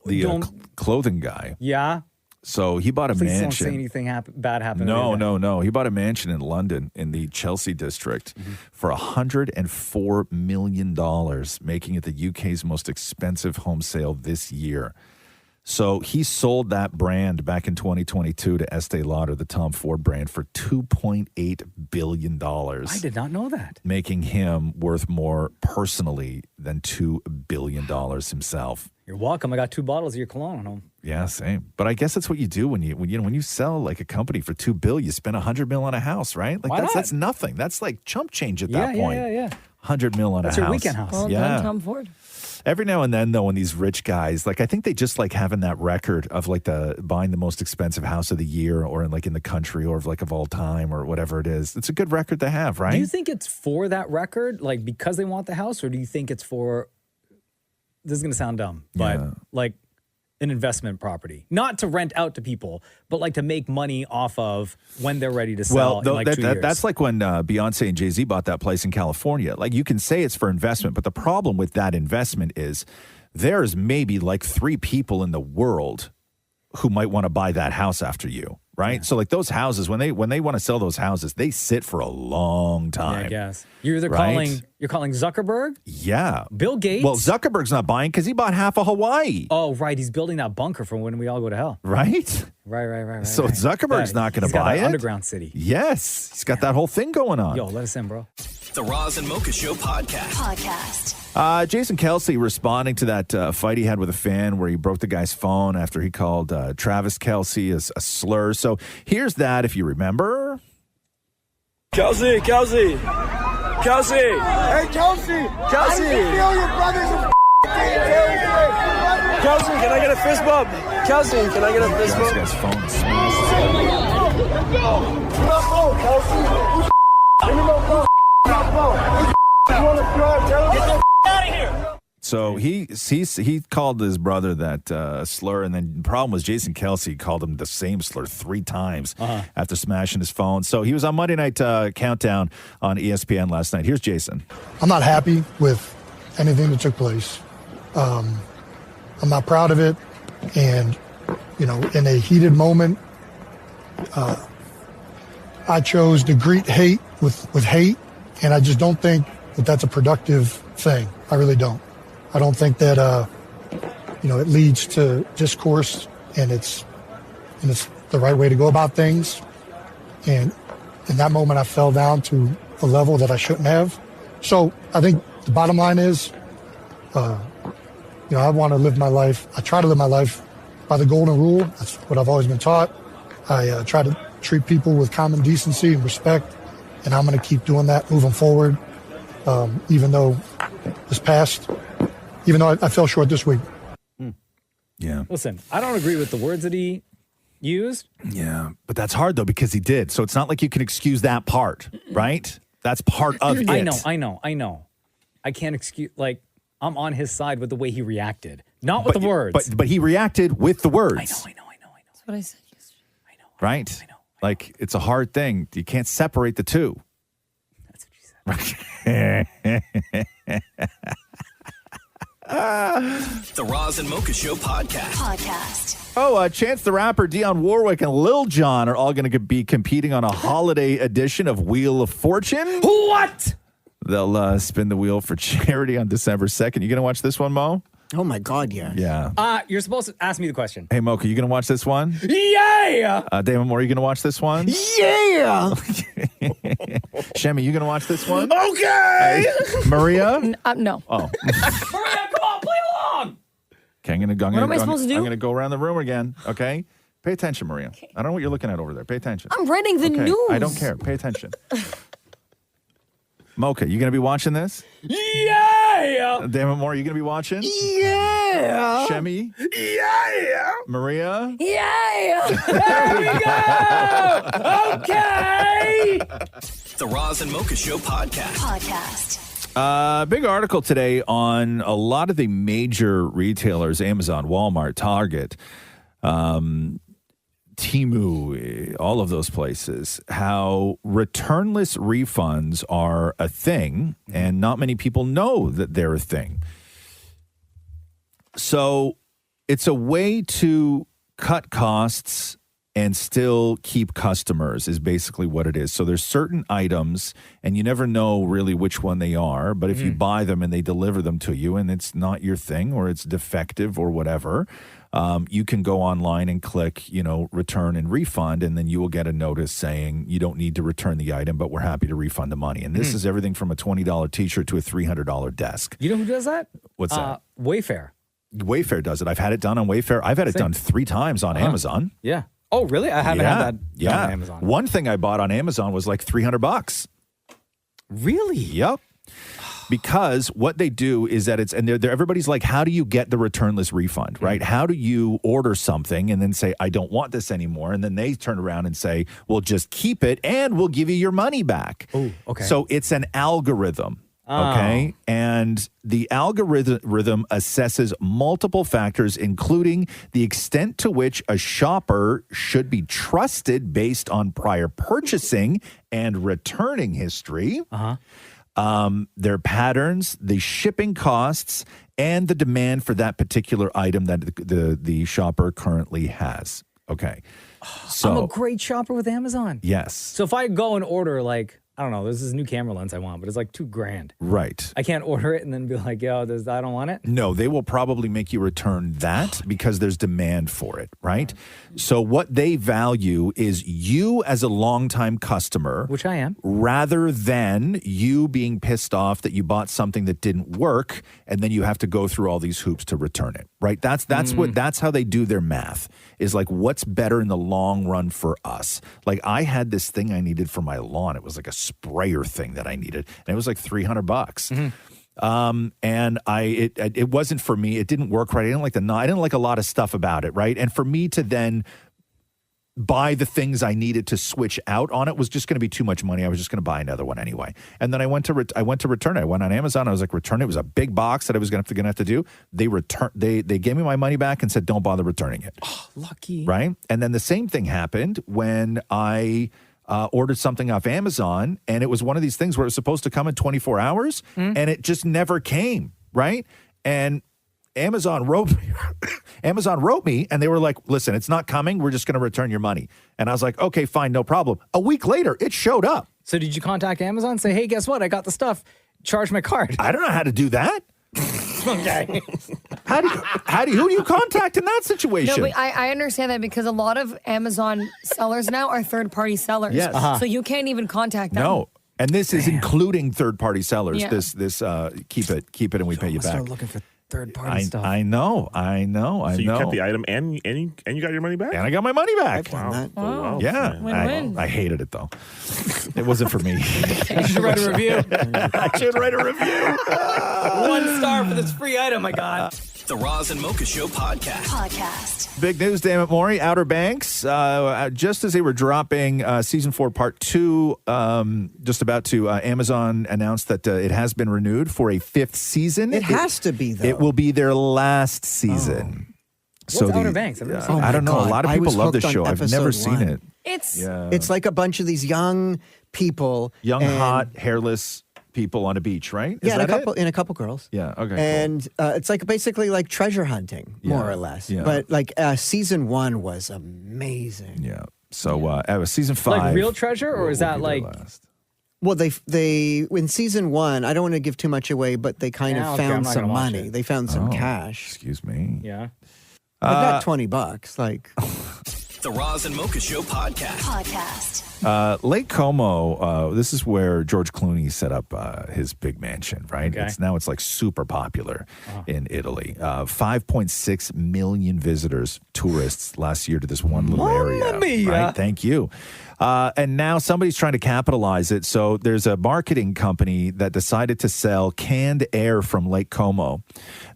the clothing guy. Yeah. So he bought a Please mansion. Don't say anything bad happened. No. He bought a mansion in London in the Chelsea district for $104 million, making it the UK's most expensive home sale this year. So he sold that brand back in 2022 to Estee Lauder, the Tom Ford brand, for $2.8 billion. I did not know that. Making him worth more personally than $2 billion himself. You're welcome. I got 2 bottles of your cologne at home. Yeah, same. But I guess that's what you do when you sell like a company for $2 billion, you spend $100 million on a house, right? Like Why not? That's nothing. That's like chump change at that point. Yeah. $100 million on That's a your house. weekend house. Well done, Tom Ford. Every now and then, though, when these rich guys, like I think they just like having that record of like buying the most expensive house of the year, or in the country, or of all time, or whatever it is. It's a good record to have, right? Do you think it's for that record, like because they want the house, or do you think it's for? This is going to sound dumb, but like an investment property, not to rent out to people, but like to make money off of when they're ready to sell. Well, in 2 years. That's like when Beyonce and Jay-Z bought that place in California. Like you can say it's for investment, but the problem with that investment is there's maybe like 3 people in the world who might want to buy that house after you. Right. Yeah. So like those houses, when they want to sell those houses, they sit for a long time. Yeah, I guess. You're either calling Zuckerberg. Yeah. Bill Gates. Well, Zuckerberg's not buying because he bought half of Hawaii. Oh, right. He's building that bunker for when we all go to hell. Right. Right. So Zuckerberg's not going to buy it. Underground city. Yes. He's got that whole thing going on. Yo, let us in, bro. The Roz and Mocha Show podcast. Jason Kelce responding to that fight he had with a fan where he broke the guy's phone after he called Travis Kelce a slur. So here's that, if you remember. Kelce. Hey, Kelce. I feel your brother's a Kelce, can I get a fist bump? Kelce, can I get a fist bump? This guy's phone smashed. Let's go. Kelce. Give me my phone. You want to drive? Tell him. Get the out of here. So he called his brother that slur, and then the problem was Jason Kelce called him the same slur 3 times after smashing his phone. So he was on Monday Night Countdown on ESPN last night. Here's Jason. I'm not happy with anything that took place. I'm not proud of it, and in a heated moment, I chose to greet hate with hate, and I just don't think that that's a productive thing. I really don't. I don't think that it leads to discourse, and it's the right way to go about things. And in that moment, I fell down to a level that I shouldn't have. So I think the bottom line is, I want to live my life. I try to live my life by the golden rule. That's what I've always been taught. I try to treat people with common decency and respect, and I'm going to keep doing that moving forward. Even though I fell short this week. Yeah. Listen, I don't agree with the words that he used. Yeah, but that's hard though because he did. So it's not like you can excuse that part, right? That's part of it. I know. I can't excuse. Like I'm on his side with the way he reacted, not with the words. But he reacted with the words. I know. That's what I said yesterday. Right? Like, it's a hard thing. You can't separate the two. That's what she said. The Roz and Mocha Show podcast. Oh, Chance the Rapper, Dionne Warwick, and Lil Jon are all going to be competing on a holiday edition of Wheel of Fortune. What? They'll spin the wheel for charity on December 2nd. You going to watch this one, Mo? Oh, my God, yeah. Yeah. You're supposed to ask me the question. Hey, Mocha, you going to watch this one? Yeah! David Moore, you going to watch this one? Yeah! Shemi, you going to watch this one? Okay! Maria? No. Oh. Maria, come on, play along! Okay, What am I supposed to do? I'm going to go around the room again, okay? Pay attention, Maria. Okay. I don't know what you're looking at over there. Pay attention. I'm reading the news. I don't care. Pay attention. Mocha, you going to be watching this? Yeah! David Moore, you going to be watching? Yeah! Shemi? Yeah! Maria? Yeah! There we go! Okay! The Roz and Mocha Show podcast. Big article today on a lot of the major retailers, Amazon, Walmart, Target, Temu, all of those places, how returnless refunds are a thing, and not many people know that they're a thing. So it's a way to cut costs and still keep customers is basically what it is. So there's certain items, and you never know really which one they are, but if you buy them and they deliver them to you and it's not your thing or it's defective or whatever, you can go online and click, return and refund, and then you will get a notice saying you don't need to return the item, but we're happy to refund the money. And this is everything from a $20 t-shirt to a $300 desk. You know who does that? What's that? Wayfair. Wayfair does it. I've had it done on Wayfair. I've had it done 3 times on Amazon. Yeah. Oh, really? I haven't had that done on Amazon. One thing I bought on Amazon was like $300. Really? Yep. Because what they do is that they're everybody's like, how do you get the returnless refund, right? How do you order something and then say, I don't want this anymore? And then they turn around and say, well, just keep it and we'll give you your money back. Oh, okay. So it's an algorithm. Okay. And the algorithm assesses multiple factors, including the extent to which a shopper should be trusted based on prior purchasing and returning history, their patterns, the shipping costs, and the demand for that particular item that the shopper currently has. Okay. So I'm a great shopper with Amazon. Yes. So if I go and order I don't know, this is a new camera lens I want, but it's like $2,000. Right. I can't order it and then be like, yo, I don't want it. No, they will probably make you return that because there's demand for it, right? So what they value is you as a longtime customer. Which I am. Rather than you being pissed off that you bought something that didn't work and then you have to go through all these hoops to return it, right? That's how they do their math, is like what's better in the long run for us. Like I had this thing I needed for my lawn. It was like a sprayer thing that I needed, and it was like $300. And it wasn't for me. It didn't work right. I didn't like a lot of stuff about it, right? And for me to then buy the things I needed to switch out on it was just going to be too much money. I was just going to buy another one anyway. And then I went to return it. I went on Amazon. I was like, return it. It was a big box that I was going to have to do. They gave me my money back and said, don't bother returning it. Oh, lucky. Right? And then the same thing happened when I ordered something off Amazon, and it was one of these things where it was supposed to come in 24 hours, and it just never came, right? And Amazon wrote me, and they were like, listen, it's not coming. We're just going to return your money. And I was like, okay, fine, no problem. A week later, it showed up. So did you contact Amazon and say, hey, guess what? I got the stuff. Charge my card. I don't know how to do that. Okay. Who do you contact in that situation? No, but I understand that because a lot of Amazon sellers now are third-party sellers. Yes. So you can't even contact them. No. And this is including third-party sellers. Yeah. This keep it and we pay you back. Start looking for third-party stuff. I know. So you kept the item and you got your money back? And I got my money back. Wow. Wow. Yeah. Win-win. I hated it, though. It wasn't for me. You should write a review. I should write a review. 1 star for this free item I got. The Roz and Mocha Show podcast. Big news, Dammit Maury. Outer Banks, just as they were dropping season 4, part 2, just about to, Amazon announced that it has been renewed for a 5th season. It has to be, though. It will be their last season. What's Outer Banks? I've never seen I don't know. God. A lot of I people was love this hooked show. on I've never episode seen 1. it. It's like a bunch of these young people. Young, and- hot, hairless people on a beach, right? Is Yeah, that and a couple girls. Yeah, okay, cool. And it's like basically like treasure hunting, more or less. yeah. But like season 1 was amazing. Yeah. So season 5. Like real treasure, or is that like? Well, they in season 1, I don't want to give too much away, but they kind of okay, I'm found not some gonna watch money. it. They found some cash. Excuse me. Yeah. But not $20. Like The Roz and Mocha Show podcast. Lake Como, this is where George Clooney set up his big mansion, right? Okay. It's like super popular in Italy. 5.6 million visitors, tourists last year to this one little area. mia. Right? Thank you. And now somebody's trying to capitalize it. So there's a marketing company that decided to sell canned air from Lake Como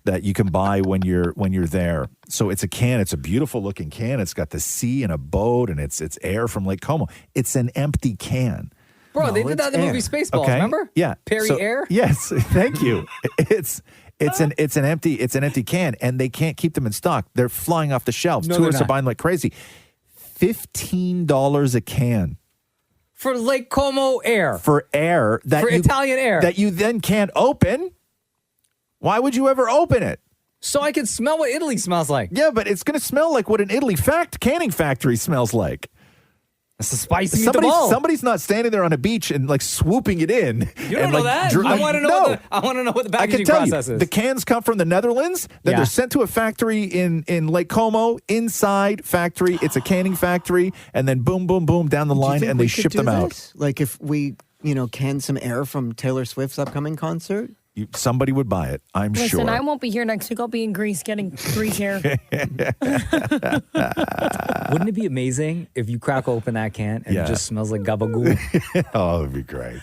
that you can buy when you're there. So it's a can. It's a beautiful looking can. It's got the sea and a boat, and it's air from Lake Como. It's an empty can. Bro, they did that in the movie Spaceballs, remember? Yeah. Perry So- Air? Yes. Thank you. It's an empty can, and they can't keep them in stock. They're flying off the shelves. No, they're Tourists are not. buying like crazy. $15 a can For Lake Como air. for air that For you, Italian air. that you then can't open. Why would you ever open it? So I can smell what Italy smells like. Yeah, but it's going to smell like what an Italy canning factory smells like. That's the spicy meatball. Somebody's not standing there on a beach and like swooping it in. You don't know that? I want to know. I want to know what the I can packaging tell process you, is. the cans come from the Netherlands. Then Yeah. they're sent to a factory in Lake Como. Inside factory, it's a canning factory, and then boom, boom, boom down the Do you line, think and we they could ship do them out. this? Like if we, can some air from Taylor Swift's upcoming concert? Somebody would buy it, I'm Listen, sure. I won't be here next week. I'll be in Greece getting Greek hair. Wouldn't it be amazing if you crack open that can and it just smells like gabagool? Oh, that'd be great.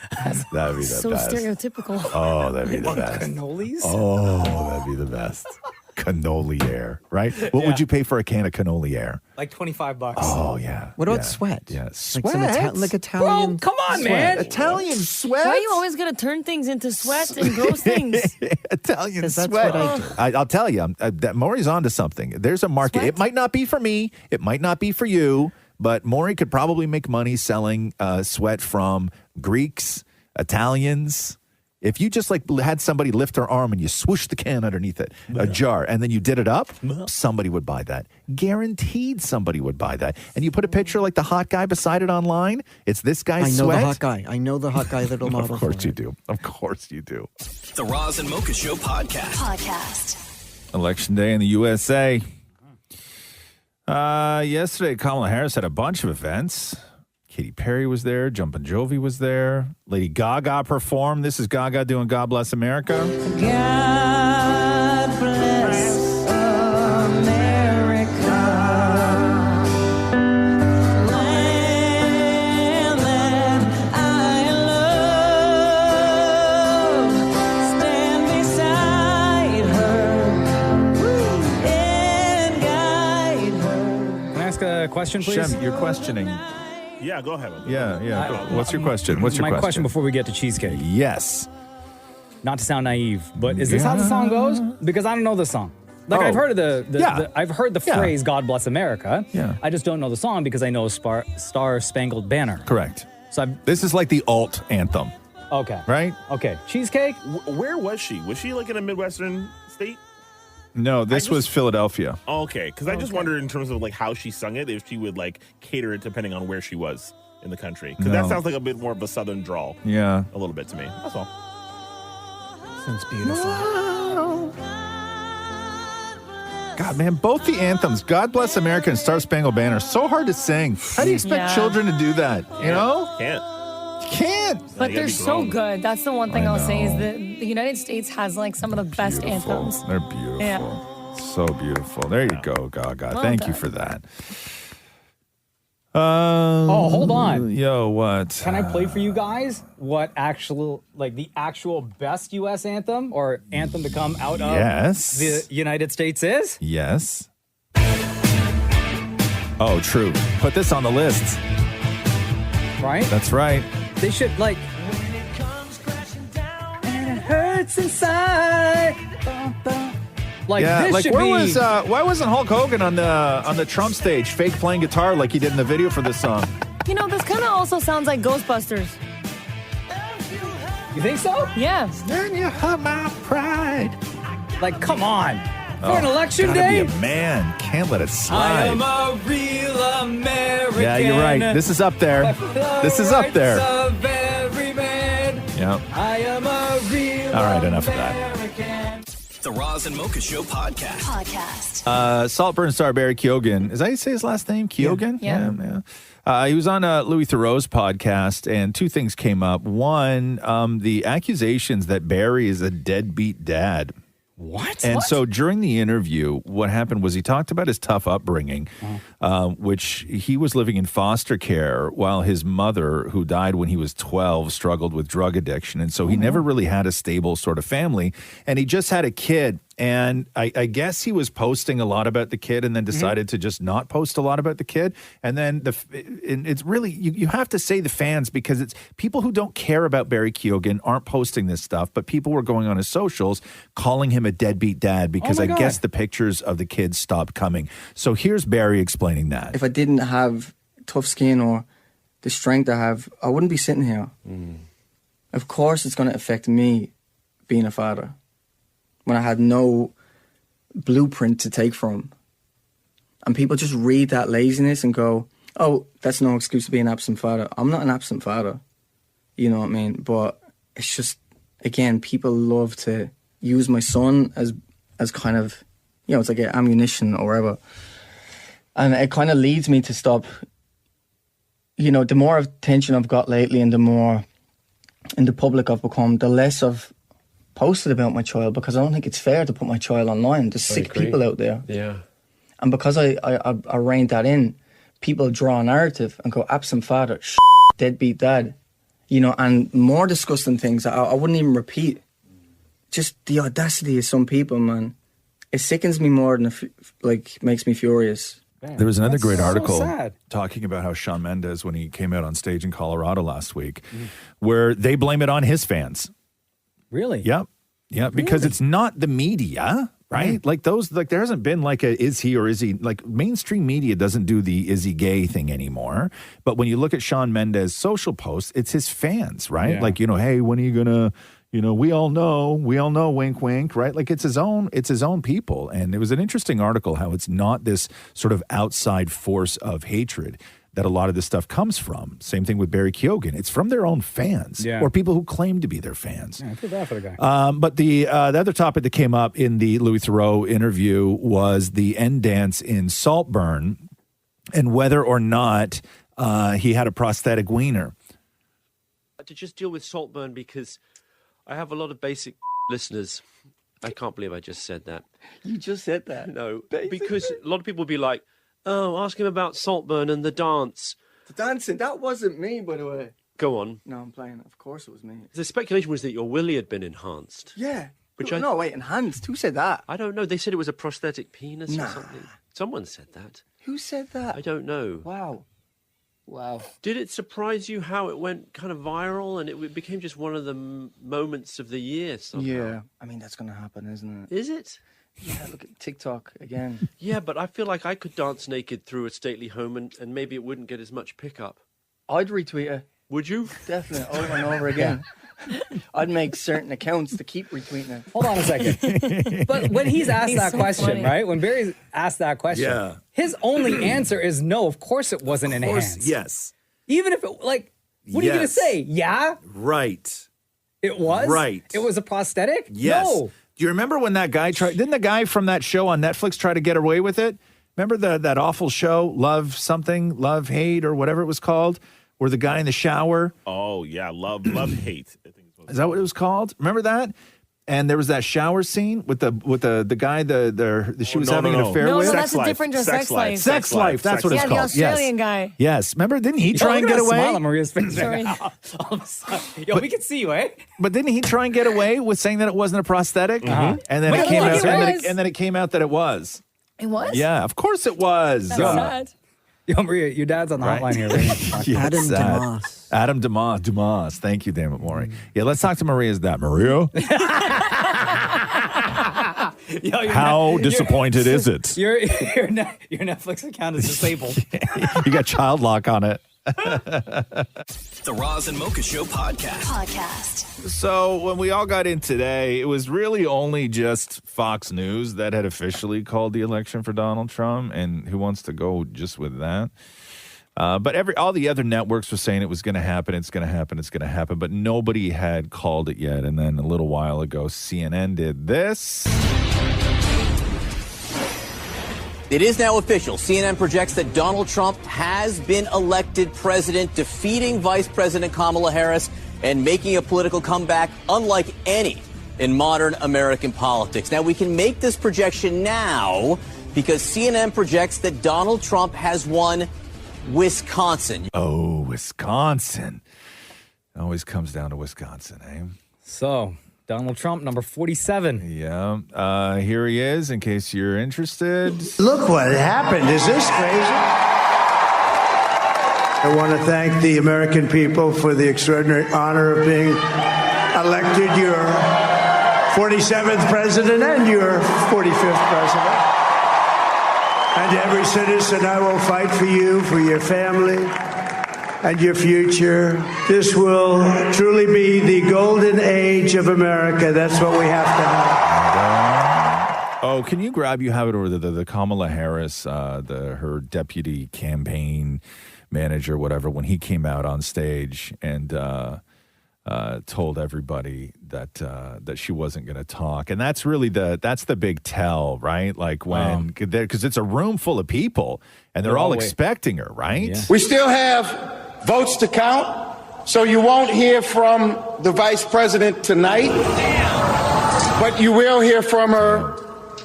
That'd be the So best. stereotypical. Oh, that'd be the best. Cannolis? Oh, that'd be the best. Cannoli air, right? What would you pay for a can of cannoli air? Like $25. Oh, yeah. What about yeah. sweat? Yeah, Like sweat. some Italian. Bro, come on, sweat. man. Italian sweat. Why are you always going to turn things into sweat and gross things? Italian 'Cause that's sweat. what I do. I'll tell you, that Maury's onto something. There's a market. Sweat? It might not be for me. It might not be for you. But Maury could probably make money selling sweat from Greeks, Italians. If you just like had somebody lift their arm and you swoosh the can underneath it, a jar, and then you did it up, somebody would buy that. Guaranteed somebody would buy that. And you put a picture like the hot guy beside it online. It's this guy's I know sweat. the hot guy. I know the hot guy that'll model. Of course for you it. do. Of course you do. The Roz and Mocha Show podcast. Election day in the USA. Yesterday, Kamala Harris had a bunch of events. Katy Perry was there. Jumpin' Jovi was there. Lady Gaga performed. This is Gaga doing God Bless America. God bless America. Land that I love. Stand beside her and guide her. Can I ask a question, please? Shem, you're questioning. Yeah, go ahead. Yeah. What's your question? My question before we get to cheesecake. Yes. Not to sound naive, but is this how the song goes? Because I don't know the song. Like I've heard of I've heard the phrase "God Bless America." Yeah. I just don't know the song because I know Star Spangled Banner. Correct. So this is like the alt anthem. Okay. Right? Okay. Cheesecake? Where was she? Was she like in a Midwestern state? No, this was Philadelphia. Oh, okay, because I just wondered in terms of like how she sung it, if she would like cater it depending on where she was in the country. Because that No. sounds like a bit more of a southern drawl. Yeah. A little bit to me. That's all. Sounds beautiful. God, man, both the anthems, God Bless America and Star Spangled Banner, so hard to sing. How do you expect Yeah. children to do that? You know? Can't. You can't. But You gotta they're be so grown. good. That's the one thing I I'll say is know. that the United States has like some of the best Beautiful. anthems. They're beautiful. Yeah. So beautiful. There you go, Gaga. Well Thank you done. for that. Oh, hold on. Yo, what? Can I play for you guys what the actual best U.S. anthem or anthem to come out of Yes. the United States is? Yes. Oh, true. Put this on the list. Right? That's right. They should and it hurts inside. Like this should where be. was why wasn't Hulk Hogan on the Trump stage, fake playing guitar like he did in the video for this song? You know, this kind of also sounds like Ghostbusters. You think so? Yeah. Then you hurt my pride. Like, come on. For an election gotta day? Be a man. Can't let it I slide. am a real American. Yeah, you're right. This is up there. This is up there. Of every man. Yep. I am a real All right, enough of that. American. The Roz and Mocha Show podcast. Saltburn star Barry Keoghan. Is that how you say his last name? Keoghan? Yeah. He was on Louis Theroux's podcast, and two things came up. One, the accusations that Barry is a deadbeat dad. What? And so during the interview, what happened was he talked about his tough upbringing, which he was living in foster care while his mother, who died when he was 12, struggled with drug addiction. And so he never really had a stable sort of family. And he just had a kid. And I guess he was posting a lot about the kid and then decided to just not post a lot about the kid. And then it's really, you have to say the fans, because it's people who don't care about Barry Keoghan aren't posting this stuff, but people were going on his socials calling him a deadbeat dad because I guess the pictures of the kids stopped coming. So here's Barry explaining that. If I didn't have tough skin or the strength I have, I wouldn't be sitting here. Of course it's going to affect me being a father when I had no blueprint to take from. And people just read that laziness and go, oh, that's no excuse to be an absent father. I'm not an absent father. You know what I mean? But it's just, again, people love to use my son as kind of, you know, it's like an ammunition or whatever. And it kind of leads me to stop, you know, the more attention I've got lately and the more in the public I've become, the less I've posted about my child, because I don't think it's fair to put my child online. There's sick people out there. Yeah. And because I reined that in, people draw a narrative and go, absent father, deadbeat dad, you know, and more disgusting things I wouldn't even repeat. Just the audacity of some people, man. It sickens me more than makes me furious. There was another great article talking about how Shawn Mendes, when he came out on stage in Colorado last week, where they blame it on his fans. Really? Yep. Yeah, because it's not the media, right? Like there hasn't been like a is he or is he, like mainstream media doesn't do the is he gay thing anymore. But when you look at Shawn Mendes' social posts, it's his fans, right? Yeah. Like, you know, hey, when are you gonna, you know, we all know, wink, wink, right? Like it's his own people. And it was an interesting article how it's not this sort of outside force of hatred that a lot of this stuff comes from. Same thing with Barry Keoghan. It's from their own fans or people who claim to be their fans. Yeah, I feel bad for the guy. But the other topic that came up in the Louis Theroux interview was the end dance in Saltburn and whether or not he had a prosthetic wiener. To just deal with Saltburn, because I have a lot of basic listeners. I can't believe I just said that. You just said that? No, because a lot of people will be like, oh, ask him about Saltburn and the dance. The dancing, that wasn't me, by the way. Go on. No, I'm playing. Of course it was me. The speculation was that your willy had been enhanced. Yeah. No, wait, enhanced? Who said that? I don't know. They said it was a prosthetic penis or something. Someone said that. Who said that? I don't know. Wow. Did it surprise you how it went kind of viral and it became just one of the moments of the year somehow? Yeah. I mean, that's going to happen, isn't it? Is it? Yeah, look at TikTok again. Yeah, but I feel like I could dance naked through a stately home and maybe it wouldn't get as much pickup. I'd retweet it. Would you? Definitely, over and over again. I'd make certain accounts to keep retweeting it. Hold on a second. But when he's asked that question, right? When Barry's asked that question, his only answer is no, of course it wasn't enhanced. Yes. Even if it, like, what are you going to say? Yeah? Right. It was? Right. It was a prosthetic? Yes. No. Do you remember when that guy didn't the guy from that show on Netflix try to get away with it? Remember that awful show, Love Hate, or whatever it was called, where the guy in the shower? Oh, yeah, Love Hate. I think Is that what it was called? Remember that? And there was that shower scene with the guy she was having an affair with. No, that's a different Sex Life. Sex Life. That's what it's called. Yeah, the Australian guy. Yes. Remember? Didn't he try and get away? Smile on Maria's face right now. All of a sudden. Yo, we can see you, eh? But didn't he try and get away with saying that it wasn't a prosthetic? Uh-huh. And then But it came I out. think it was. And then it came out that it was. It was? Yeah, of course it was. That's sad. Yo, Maria, your dad's on the hotline here. Right? Yeah, Adam sad. DeMoss. Adam DeMoss. Thank you, damn it, Maury. Yeah, let's talk to Maria's dad. Maria? How disappointed is it? Your Netflix account is disabled. You got child lock on it. The Roz and Mocha Show podcast. So when we all got in today, it was really only just Fox News that had officially called the election for Donald Trump, and who wants to go just with that? But all the other networks were saying it was going to happen, it's going to happen, it's going to happen, but nobody had called it yet. And then a little while ago, CNN did this. It is now official. CNN projects that Donald Trump has been elected president, defeating Vice President Kamala Harris and making a political comeback unlike any in modern American politics. Now, we can make this projection now because CNN projects that Donald Trump has won Wisconsin. Oh, Wisconsin. It always comes down to Wisconsin, eh? So, Donald Trump, number 47. Yeah. Here he is, in case you're interested. Look what happened. Is this crazy? I want to thank the American people for the extraordinary honor of being elected your 47th president and your 45th president. And to every citizen, I will fight for you, for your family, and your future. This will truly be the golden age of America. That's what we have to have. Can you have it over the Kamala Harris, her deputy campaign manager, whatever, when he came out on stage and told everybody that she wasn't going to talk, and that's really the big tell, right? Like when because it's a room full of people and they're all expecting her, right? Yeah. We still have votes to count, so you won't hear from the vice president tonight, but you will hear from her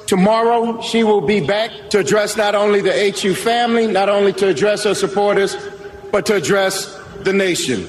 tomorrow. She will be back to address not only the HU family, not only to address her supporters, but to address the nation.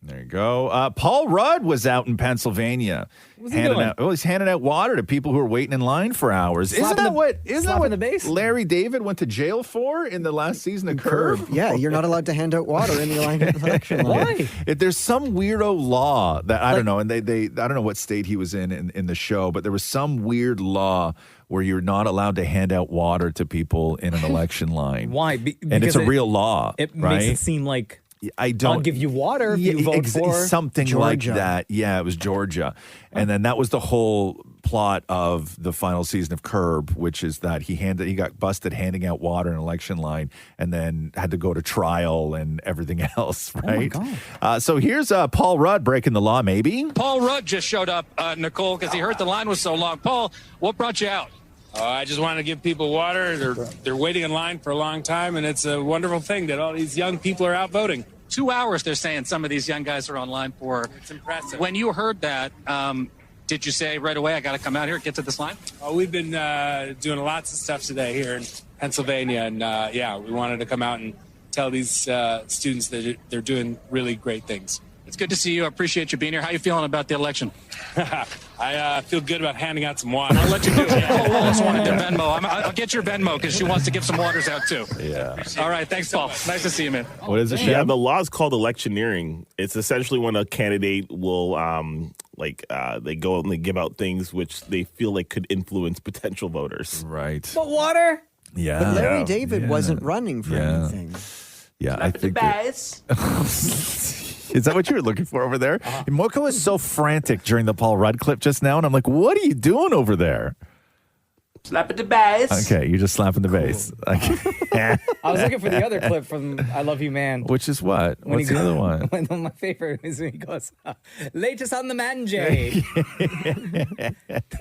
There you go. Paul Rudd was out in Pennsylvania. What's he doing? He's handing out water to people who are waiting in line for hours. Isn't that what the base? Larry David went to jail for in the last season of Curb? Yeah, you're not allowed to hand out water in the election line. Why? There's some weirdo law that I don't know, and they I don't know what state he was in the show, but there was some weird law where you're not allowed to hand out water to people in an election line. Why? And it's a real law. It right? makes it seem like I'll give you water if you vote for something Georgia. like that. Yeah, it was Georgia. And then that was the whole plot of the final season of Curb, which is that he got busted handing out water in an election line and then had to go to trial and everything else, right? Oh my God. So here's Paul Rudd breaking the law, maybe. Paul Rudd just showed up, Nicole, because he heard the line was so long. Paul, what brought you out? I just wanted to give people water. They're waiting in line for a long time, and it's a wonderful thing that all these young people are out voting. 2 hours, they're saying some of these young guys are online for. It's impressive. When you heard that, did you say right away, I got to come out here, get to this line? Oh, we've been doing lots of stuff today here in Pennsylvania, and we wanted to come out and tell these students that they're doing really great things. It's good to see you. I appreciate you being here. How you feeling about the election? I feel good about handing out some water. I'll let you do it. Paul just wanted to Venmo. I'll get your Venmo because she wants to give some waters out too. Yeah. All right. Thanks, Paul. Nice to see you, man. What is it? Yeah, the law is called electioneering. It's essentially when a candidate will, they go out and they give out things which they feel like could influence potential voters. Right. But water? Yeah. But Larry David wasn't running for anything. Yeah, I think Is that what you were looking for over there? Mocha was so frantic during the Paul Rudd clip just now, and I'm like, what are you doing over there? Slapping the bass. Okay, you're just slapping the bass. I was looking for the other clip from I Love You, Man. Which is what? What's the other one? My favorite is when he goes, latest on the man, Jay.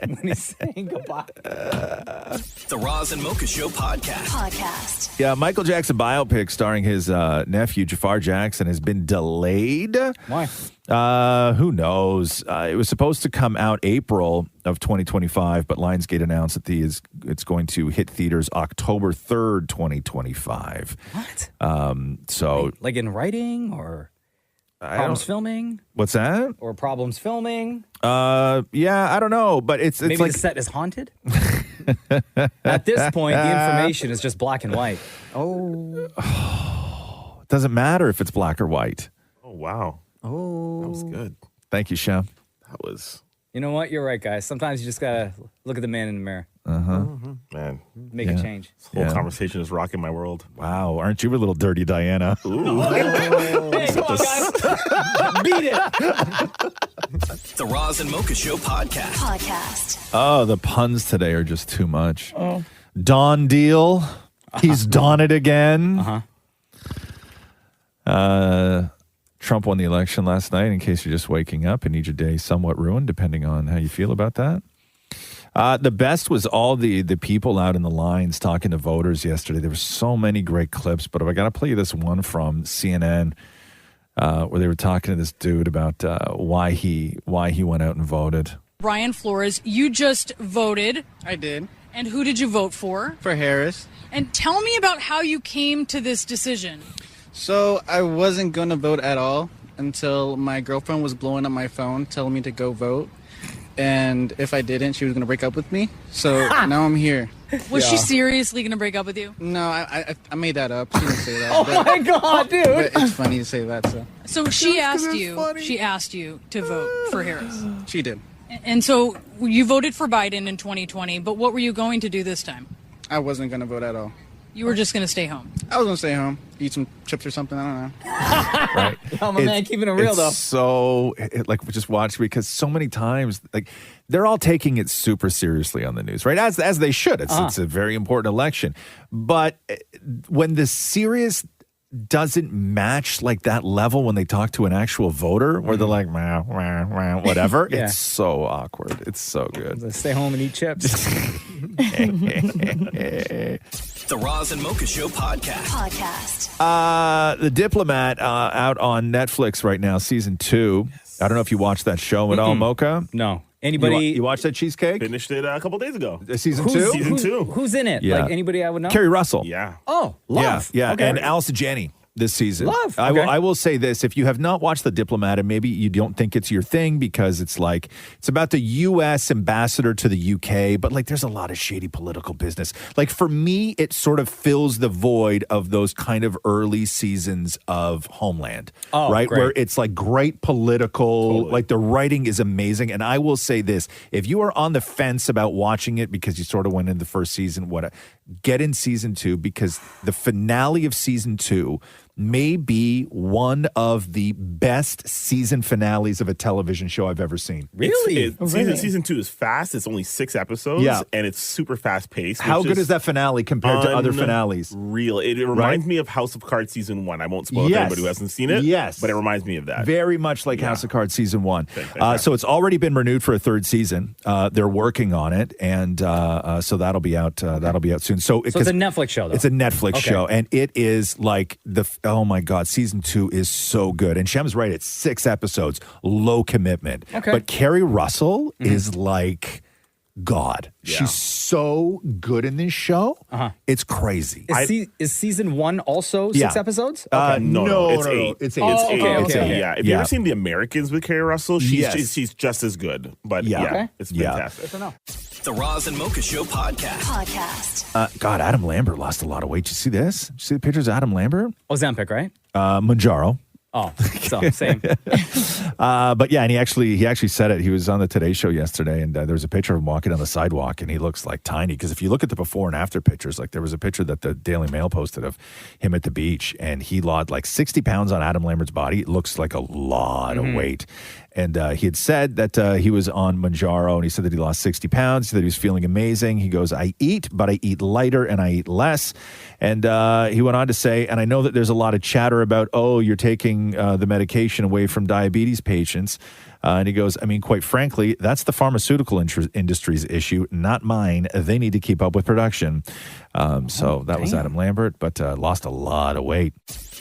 When he's saying goodbye. The Roz and Mocha Show podcast. Yeah, Michael Jackson biopic starring his nephew, Jafar Jackson, has been delayed. Why? Who knows? It was supposed to come out April of 2025, but Lionsgate announced that it's going to hit theaters October 3rd, 2025. What? So, like in writing or problems filming? What's that? Or problems filming? Yeah, I don't know, but it's Maybe like the set is haunted? At this point, the information is just black and white. It doesn't matter if it's black or white. Oh, wow. Oh. That was good. Thank you, Shem. That was You know what? You're right, guys. Sometimes you just gotta look at the man in the mirror. Man, Make a change. This whole conversation is rocking my world. Wow, aren't you a little dirty, Diana? Ooh. Hey, come on, guys. Beat it. The Roz and Mocha Show podcast. Oh, the puns today are just too much. Don Deal. He's done it again. Trump won the election last night, in case you're just waking up and need your day somewhat ruined, depending on how you feel about that. The best was all the people out in the lines talking to voters yesterday. There were so many great clips, but I got to play you this one from CNN where they were talking to this dude about why he went out and voted. Brian Flores, you just voted. I did. And who did you vote for? For Harris. And tell me about how you came to this decision. So I wasn't going to vote at all until my girlfriend was blowing up my phone telling me to go vote. And if I didn't, she was going to break up with me. So now I'm here. Was she seriously going to break up with you? No, I made that up. She didn't say that. Oh my God, dude. But it's funny to say that. So she asked you to vote for Harris. She did. And so you voted for Biden in 2020, but what were you going to do this time? I wasn't going to vote at all. You were just going to stay home. I was going to stay home, eat some chips or something. I don't know. Right. Oh, my man, keeping it real, though. So, just watch, because so many times, they're all taking it super seriously on the news, right? As they should. It's a very important election. But when the serious doesn't match that level when they talk to an actual voter, where they're like, wah, wah, wah, whatever, it's so awkward. It's so good. Let's stay home and eat chips. The Roz and Mocha Show podcast. The Diplomat out on Netflix right now, season 2. I don't know if you watched that show at all, Mocha. No. Anybody? You watched that Cheesecake? Finished it a couple days ago. Season 2? Season 2. Who's in it? Yeah. Anybody I would know? Kerry Russell. Yeah. Oh, Love. Yeah. Okay. And Allison Janney this season. Love. I Okay. will say this. If you have not watched The Diplomat, and maybe you don't think it's your thing because it's about the U.S. ambassador to the U.K., but there's a lot of shady political business. For me, it sort of fills the void of those kind of early seasons of Homeland. Oh, right? great. Where it's great political, Totally. the writing is amazing. And I will say this. If you are on the fence about watching it because you sort of went in the first season, get in season 2, because the finale of season 2 may be one of the best season finales of a television show I've ever seen. Really? Season 2 is fast. It's only 6 episodes. Yeah. And it's super fast paced. How good is that finale compared to other finales? Real. It reminds me of House of Cards season 1. I won't spoil it for anybody who hasn't seen it. Yes. But it reminds me of that. Very much like House of Cards season 1. Fantastic. So it's already been renewed for a 3rd season. They're working on it, and so that'll be out. That'll be out soon. So it's a Netflix show, though. It's a Netflix Okay. show, and it is oh my God, season 2 is so good. And Shem's right; it's 6 episodes, low commitment. Okay. But Kerry Russell is God. Yeah. She's so good in this show. It's crazy. Is season 1 also 6 episodes? No, it's 8. It's 8. Oh, It's 8. okay, It's okay. 8. Yeah. If you've ever seen The Americans with Kerry Russell, she's just as good. But Okay. it's fantastic. The Roz and Mocha Show podcast. God, Adam Lambert lost a lot of weight. Did you see this? Did you see the pictures of Adam Lambert? Ozempic, right? Manjaro. Oh, so same. But yeah, and he actually said it. He was on the Today Show yesterday, and there was a picture of him walking on the sidewalk, and he looks tiny. Because if you look at the before and after pictures, there was a picture that the Daily Mail posted of him at the beach, and he lost 60 pounds on Adam Lambert's body. It looks like a lot of weight. And he had said that he was on Manjaro, and he said that he lost 60 pounds. He said he was feeling amazing. He goes, I eat, but I eat lighter and I eat less. And he went on to say, and I know that there's a lot of chatter about, you're taking the medication away from diabetes patients. And he goes, I mean, quite frankly, that's the pharmaceutical industry's issue, not mine. They need to keep up with production. So that was Adam Lambert, but lost a lot of weight.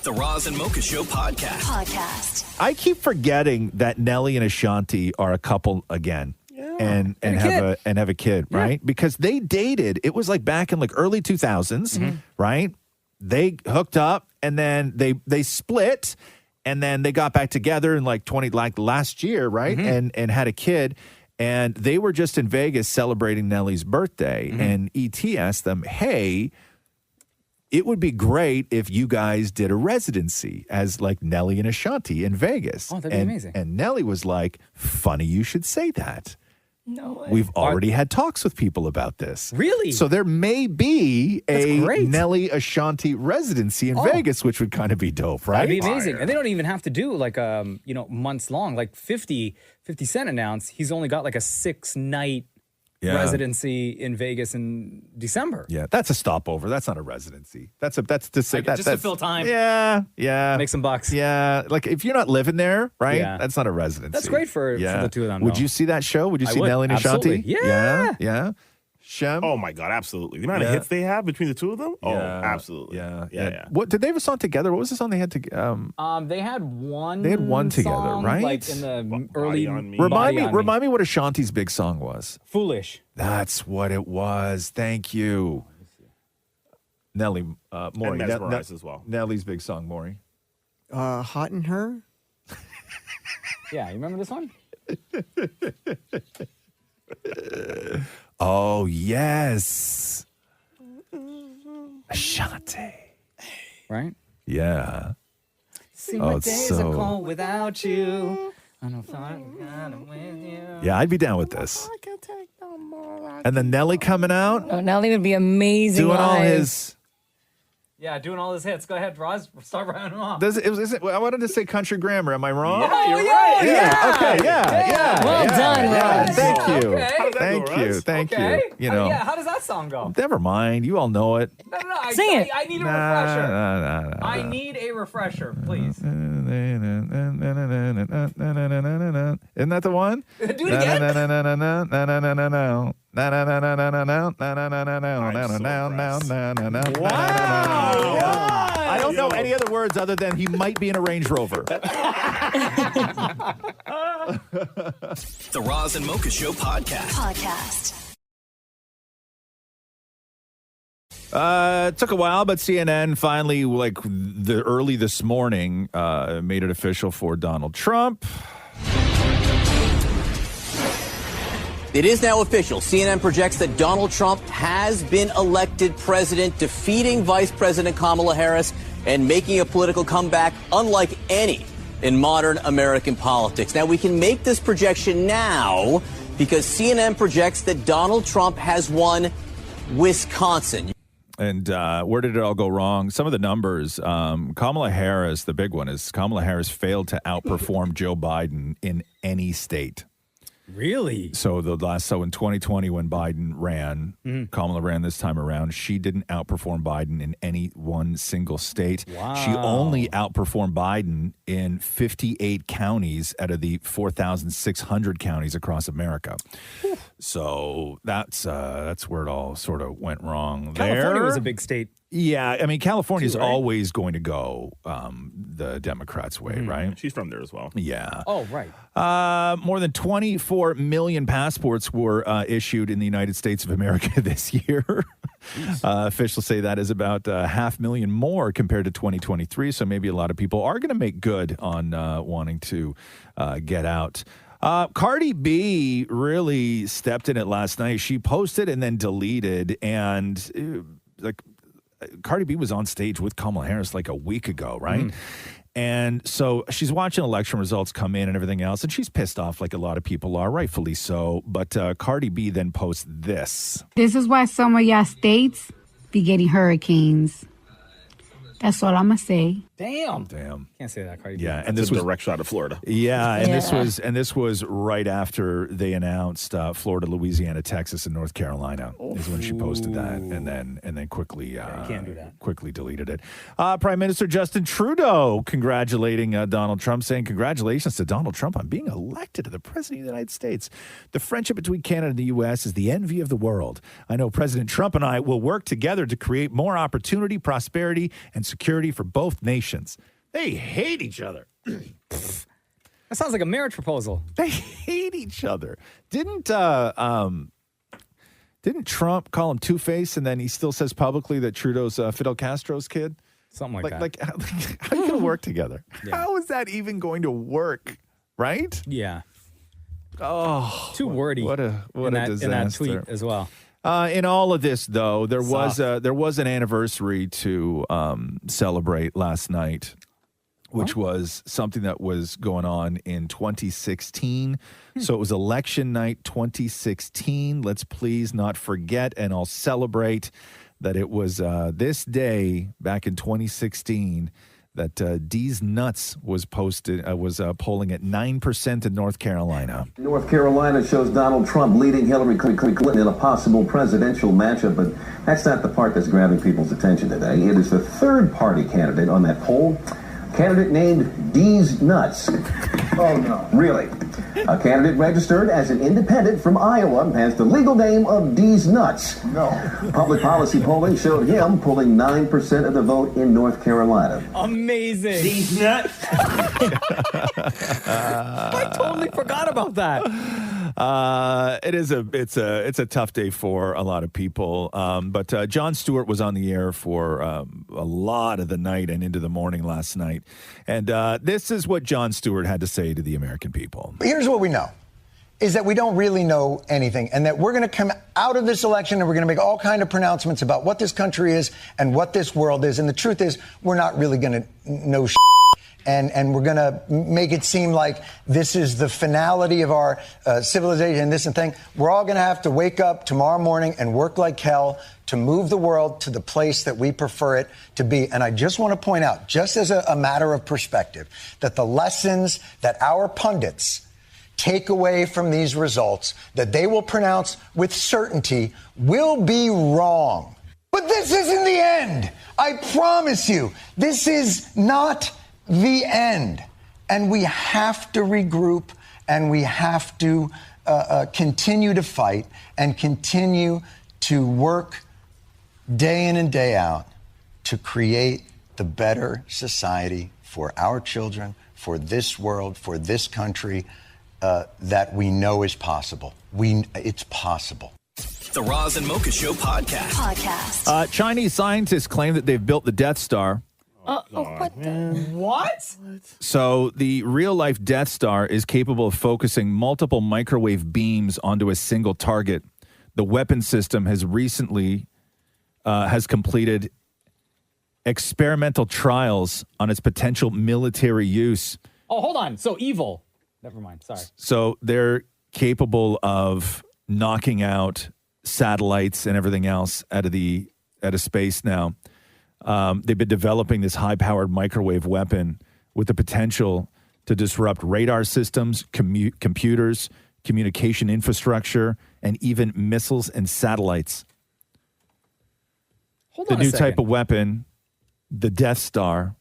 The Roz and Mocha Show podcast. I keep forgetting that Nelly and Ashanti are a couple again. And have a kid, right? Because they dated. It was back in early 2000s, right? They hooked up, and then they split, and then they got back together in last year, right? And had a kid. And they were just in Vegas celebrating Nelly's birthday, and ET asked them, "Hey, it would be great if you guys did a residency as like Nelly and Ashanti in Vegas. Oh, that'd be amazing. And Nelly was like, funny you should say that. No way. We've already had talks with people about this. Really? So there may be a great. Nelly Ashanti residency in Vegas, which would kind of be dope, right? That'd be amazing. And they don't even have to do like months long. Like 50 Cent announced he's only got like a 6-night residency in Vegas in December. Yeah, that's a stopover. That's not a residency. That's to say Just to fill time. Yeah. Make some bucks. Yeah. Like if you're not living there, right? Yeah. That's not a residency. That's great for the two of them. Would though. you see that show? Would you I see would. Nelly and Ashanti? Absolutely. Yeah. Shem? Oh my God, absolutely. The amount of hits they have between the two of them? Oh, absolutely. Yeah. What did they have a song together? What was the song they had together? They had one. They had one together, song, right? Like in the early. Remind me what Ashanti's big song was. Foolish. That's what it was. Thank you. Nelly, Maury. And Mesmerized as well. Nelly's big song, Maury. Hot in Her? Yeah, you remember this one? Oh, yes. Ashanti. Right? Yeah. See, my days are cold without you. I don't find I'm with you. Yeah, I'd be down with this. And then Nelly coming out. Oh, Nelly would be amazing. Doing all live. his. Yeah, doing all his hits. Go ahead, Roz. Start rounding them off. I wanted to say country grammar. Am I wrong? Yeah, you're right. Yeah. Okay. Yeah. Well done, Roz. Thank you. Okay. Thank you. Okay. You know. Yeah, how does that song go? Never mind. You all know it. No. Sing it. I need a refresher. Nah. I need a refresher, please. Isn't that the one? Do it again. I don't know any other words other than he might be in a Range Rover. The Roz and Mocha Show podcast. It took a while, but CNN finally, early this morning, made it official for Donald Trump. It is now official. CNN projects that Donald Trump has been elected president, defeating Vice President Kamala Harris and making a political comeback unlike any in modern American politics. Now, we can make this projection now because CNN projects that Donald Trump has won Wisconsin. And where did it all go wrong? Some of the numbers, Kamala Harris, the big one is Kamala Harris failed to outperform Joe Biden in any state. Really? So in 2020 when Biden ran, Kamala ran this time around, she didn't outperform Biden in any one single state. Wow. She only outperformed Biden in 58 counties out of the 4,600 counties across America. So that's where it all sort of went wrong. California was a big state. Yeah, I mean, California is Right? always going to go the Democrats' way, right? She's from there as well. Yeah. Oh, right. More than 24 million passports were issued in the United States of America this year. Officials say that is about 500,000 more compared to 2023. So maybe a lot of people are going to make good on wanting to get out. Cardi B really stepped in it last night. She posted and then deleted, and Cardi B was on stage with Kamala Harris like a week ago, right? And so she's watching election results come in and everything else, and she's pissed off like a lot of people are, rightfully so. But Cardi B then posts this. This is why some of y'all states be getting hurricanes. That's all I'm going to say. Damn. Can't say that, Cardi B. Yeah, and That's this was a direct shot of Florida. Yeah, and this was right after they announced Florida, Louisiana, Texas, and North Carolina is when she posted that, and then quickly can't do that. Quickly deleted it. Prime Minister Justin Trudeau congratulating Donald Trump, saying congratulations to Donald Trump on being elected to the President of the United States. The friendship between Canada and the U.S. is the envy of the world. I know President Trump and I will work together to create more opportunity, prosperity, and security for both nations. They hate each other. That sounds like a marriage proposal. They hate each other. Didn't Trump call him Two-Face, and then he still says publicly that Trudeau's Fidel Castro's kid? Something like that. Like, how are you going to work together? Yeah. How is that even going to work? Right? Yeah. Oh, Too wordy. What a in that disaster. tweet as well. In all of this, though, there was an anniversary to celebrate last night, which was something that was going on in 2016. So it was election night 2016. Let's please not forget, and I'll celebrate that it was this day back in 2016 that D's Nuts was polling at 9% in North Carolina. North Carolina shows Donald Trump leading Hillary Clinton in a possible presidential matchup, but that's not the part that's grabbing people's attention today. It is the third party candidate on that poll. Candidate named D's Nuts. Oh, no. Really? A candidate registered as an independent from Iowa has the legal name of D's Nuts. No. Public policy polling showed him pulling 9% of the vote in North Carolina. Amazing. D's Nuts. I totally forgot about that. It's a tough day for a lot of people. But Jon Stewart was on the air for a lot of the night and into the morning last night. And this is what Jon Stewart had to say to the American people. Here's what we know, is that we don't really know anything, and that we're going to come out of this election and we're going to make all kind of pronouncements about what this country is and what this world is. And the truth is, we're not really going to know and we're going to make it seem like this is the finality of our civilization and this and thing. We're all going to have to wake up tomorrow morning and work like hell to move the world to the place that we prefer it to be. And I just want to point out, just as a matter of perspective, that the lessons that our pundits take away from these results, that they will pronounce with certainty, will be wrong. But this isn't the end. I promise you, this is not the end. And we have to regroup, and we have to continue to fight and continue to work day in and day out to create the better society for our children, for this world, for this country, that we know is possible. It's possible. The Roz and Mocha Show podcast. Chinese scientists claim that they've built the Death Star. What? So the real-life Death Star is capable of focusing multiple microwave beams onto a single target. The weapon system has recently has completed experimental trials on its potential military use. Oh, hold on. So evil. Never mind. Sorry. So they're capable of knocking out satellites and everything else out of space now. They've been developing this high-powered microwave weapon with the potential to disrupt radar systems, computers, communication infrastructure, and even missiles and satellites. Hold the on a new second. type of weapon, the Death Star,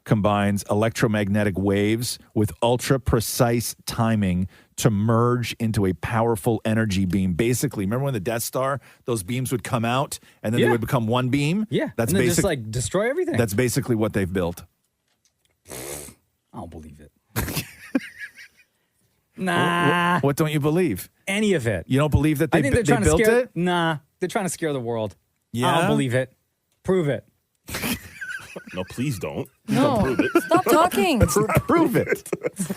combines electromagnetic waves with ultra-precise timing to merge into a powerful energy beam. Basically, remember when the Death Star, those beams would come out and then they would become one beam? Yeah. That's and then just basic- like destroy everything. That's basically what they've built. I don't believe it. Nah. What don't you believe? Any of it. You don't believe that I they think they're trying built to scare it? Nah. They're trying to scare the world. Yeah? I don't believe it. Prove it. No, please don't. No. Don't prove it. Stop talking. Prove it.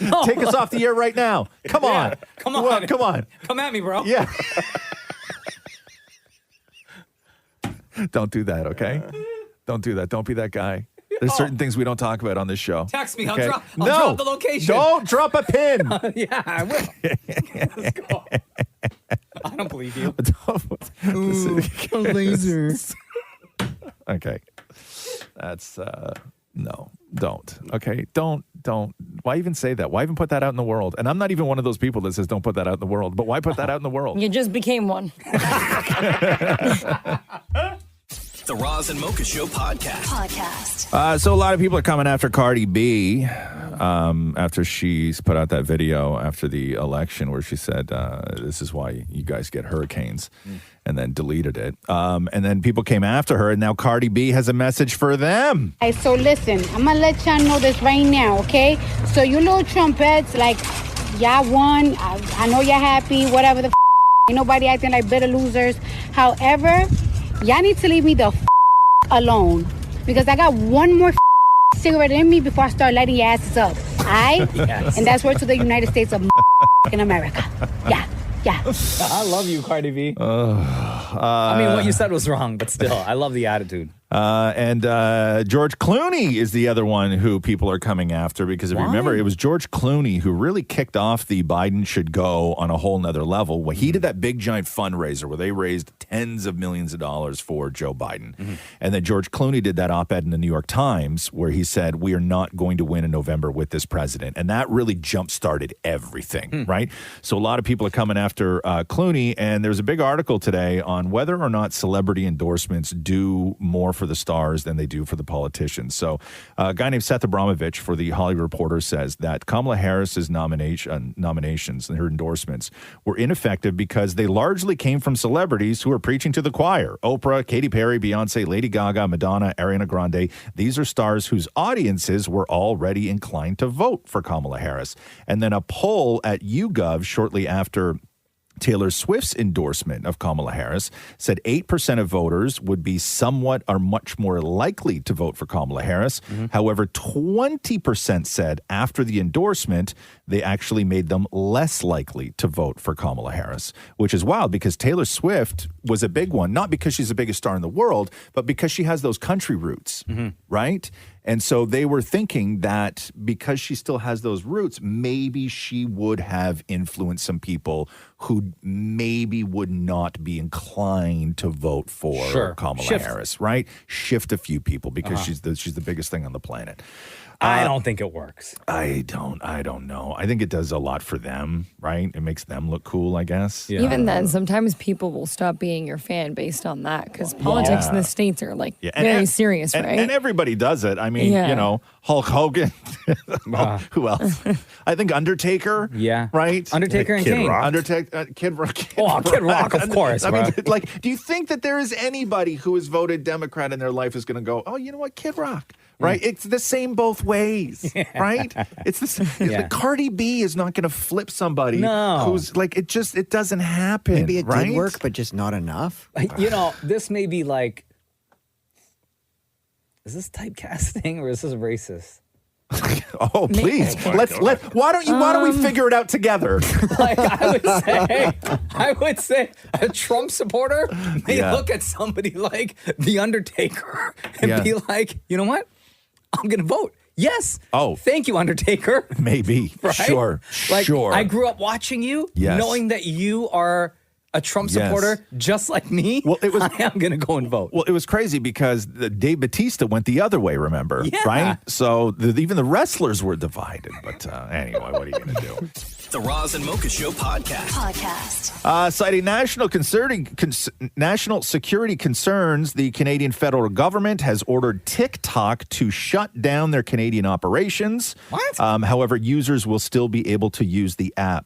No. Take us off the air right now. Come on. Come on. Well, come on. Come at me, bro. Yeah. Don't do that, okay? Don't do that. Don't be that guy. There's certain things we don't talk about on this show. Text me. Okay? I'll drop the location. Don't drop a pin. Yeah, I will. Let's go. I don't believe you. Ooh, a laser. Okay. That's no, don't. Okay. Don't. Why even say that? Why even put that out in the world? And I'm not even one of those people that says don't put that out in the world, but why put that out in the world? You just became one. The Roz and Mocha Show podcast. So a lot of people are coming after Cardi B after she's put out that video after the election where she said, this is why you guys get hurricanes, and then deleted it. And then people came after her, and now Cardi B has a message for them. Hey, so listen, I'm gonna let y'all know this right now, okay? So you little trumpets, like, y'all won. I know y'all happy, whatever the ain't nobody acting like bitter losers. However, y'all need to leave me the alone, because I got one more cigarette in me before I start lighting your asses up. Alright? Yes. And that's word to the United States of in America. Yeah. I love you, Cardi B. I mean, what you said was wrong, but still, I love the attitude. And George Clooney is the other one who people are coming after because if you remember, it was George Clooney who really kicked off the Biden should go on a whole nother level. When he did that big giant fundraiser where they raised tens of millions of dollars for Joe Biden. And then George Clooney did that op-ed in the New York Times where he said, we are not going to win in November with this president. And that really jump-started everything, right? So a lot of people are coming after Clooney. And there's a big article today on whether or not celebrity endorsements do more for the stars than they do for the politicians. So a guy named Seth Abramovich for the Hollywood Reporter says that Kamala Harris's nominations and her endorsements were ineffective because they largely came from celebrities who are preaching to the choir. Oprah, Katy Perry, Beyonce, Lady Gaga, Madonna, Ariana Grande. These are stars whose audiences were already inclined to vote for Kamala Harris. And then a poll at YouGov shortly after Taylor Swift's endorsement of Kamala Harris said 8% of voters would be somewhat or much more likely to vote for Kamala Harris. However, 20% said after the endorsement, they actually made them less likely to vote for Kamala Harris, which is wild because Taylor Swift was a big one, not because she's the biggest star in the world, but because she has those country roots, right? And so they were thinking that because she still has those roots, maybe she would have influenced some people who maybe would not be inclined to vote for Kamala Harris, right? Shift a few people because she's the biggest thing on the planet. I don't think it works. I don't know. I think it does a lot for them, right? It makes them look cool, I guess. Even then, sometimes people will stop being your fan based on that because politics in the States are like very serious, right? And everybody does it. I mean, you know, Hulk Hogan. Who else? I think Undertaker. Yeah. Right? Undertaker and Kane. Kid Rock. Kid Rock, of course. I mean, like, do you think that there is anybody who has voted Democrat in their life is going to go, oh, you know what, Kid Rock? Right? It's the same both ways, right? It's the same. Cardi B is not going to flip somebody who's like, it doesn't happen. Maybe it right? did work, but just not enough. You know, this may be like, is this typecasting or is this racist? Oh, please. Why don't we figure it out together? Like I would say a Trump supporter may look at somebody like The Undertaker and be like, you know what? I'm going to vote. Yes. Oh. Thank you, Undertaker. Maybe. Right? Sure. I grew up watching you, knowing that you are a Trump supporter just like me. Well, I am going to go and vote. Well, it was crazy because Dave Bautista went the other way, remember? Right? So even the wrestlers were divided. But anyway, what are you going to do? The Roz and Mocha Show podcast. Citing national security concerns, the Canadian federal government has ordered TikTok to shut down their Canadian operations. What? However, users will still be able to use the app.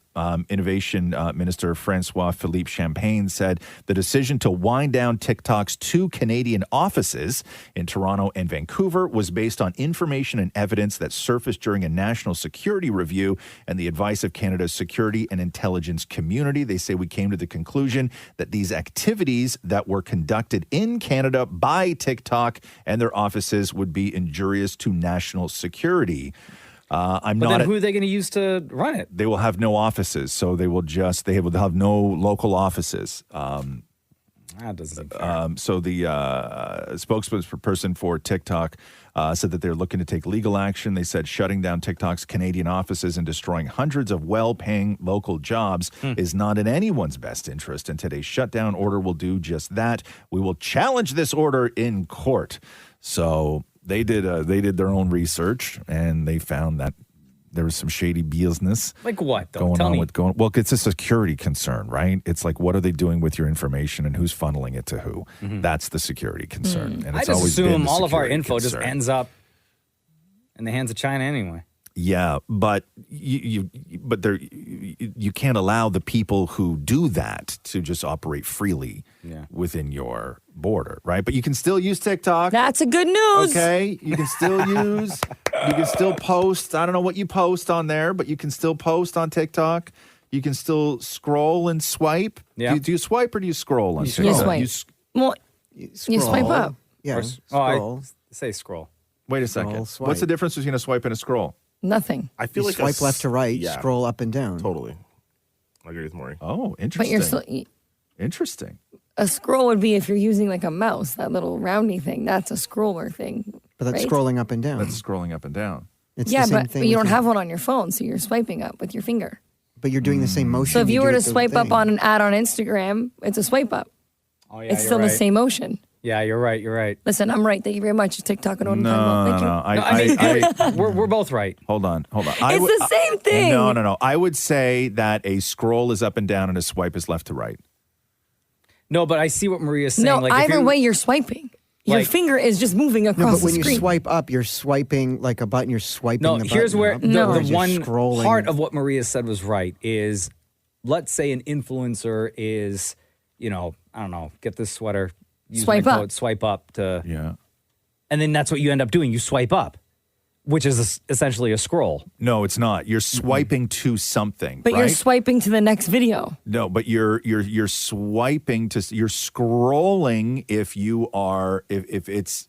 Innovation Minister Francois-Philippe Champagne said the decision to wind down TikTok's 2 Canadian offices in Toronto and Vancouver was based on information and evidence that surfaced during a national security review and the advice of Canada's security and intelligence community. They say we came to the conclusion that these activities that were conducted in Canada by TikTok and their offices would be injurious to national security. Who are they going to use to run it? They will have no offices, so they will have no local offices. That doesn't seem fair. So the spokesperson for TikTok said that they're looking to take legal action. They said shutting down TikTok's Canadian offices and destroying hundreds of well-paying local jobs is not in anyone's best interest, and today's shutdown order will do just that. We will challenge this order in court. So they did their own research, and they found that there was some shady business. Like what, though? Well, it's a security concern, right? It's like, what are they doing with your information and who's funneling it to who? That's the security concern. And I it's just always been assume the all of our security info concern. just ends up in the hands of China anyway. Yeah, but you can't allow the people who do that to just operate freely within your border, right? But you can still use TikTok. That's a good news. Okay, you can still post. I don't know what you post on there, but you can still post on TikTok. You can still scroll and swipe. Yeah. Do you swipe or do you scroll on TikTok? You swipe. You swipe up. Yeah, scroll. Say scroll. Wait a second. Swipe. What's the difference between a swipe and a scroll? Nothing. I feel like swipe left to right, scroll up and down. Totally. I agree with Maury. Oh, But interesting. you're still. Interesting. A scroll would be if you're using like a mouse, that little roundy thing. That's a scroller thing. But that's right? scrolling up and down. That's scrolling up and down. It's Yeah, the same but thing you with don't have one on your phone, so you're swiping up with your finger. But you're doing the same motion. So if you do were to with the swipe up thing. on an ad on Instagram, it's a swipe up. Oh, It's still the same motion. Yeah, you're right. You're right. Listen, I'm right. Thank you very much. TikTok and what I'm No, talking about. Thank you. We're both right. Hold on. It's the same thing. No. I would say that a scroll is up and down and a swipe is left to right. No, but I see what Maria's saying. No, like, if either you- way, you're swiping. Your Like- finger is just moving across No, but when the you screen. swipe up, you're swiping like a button. You're swiping No, the here's button where up, the whereas you're one scrolling. part of what Maria said was right is, let's say an influencer is, I don't know, get this sweater, use Swipe my up. code, swipe up to, yeah, and then that's what you end up doing. You swipe up, which is essentially a scroll. No, it's not. You're swiping to something, But right? you're swiping to the next video. No, but you're swiping to you're scrolling if it's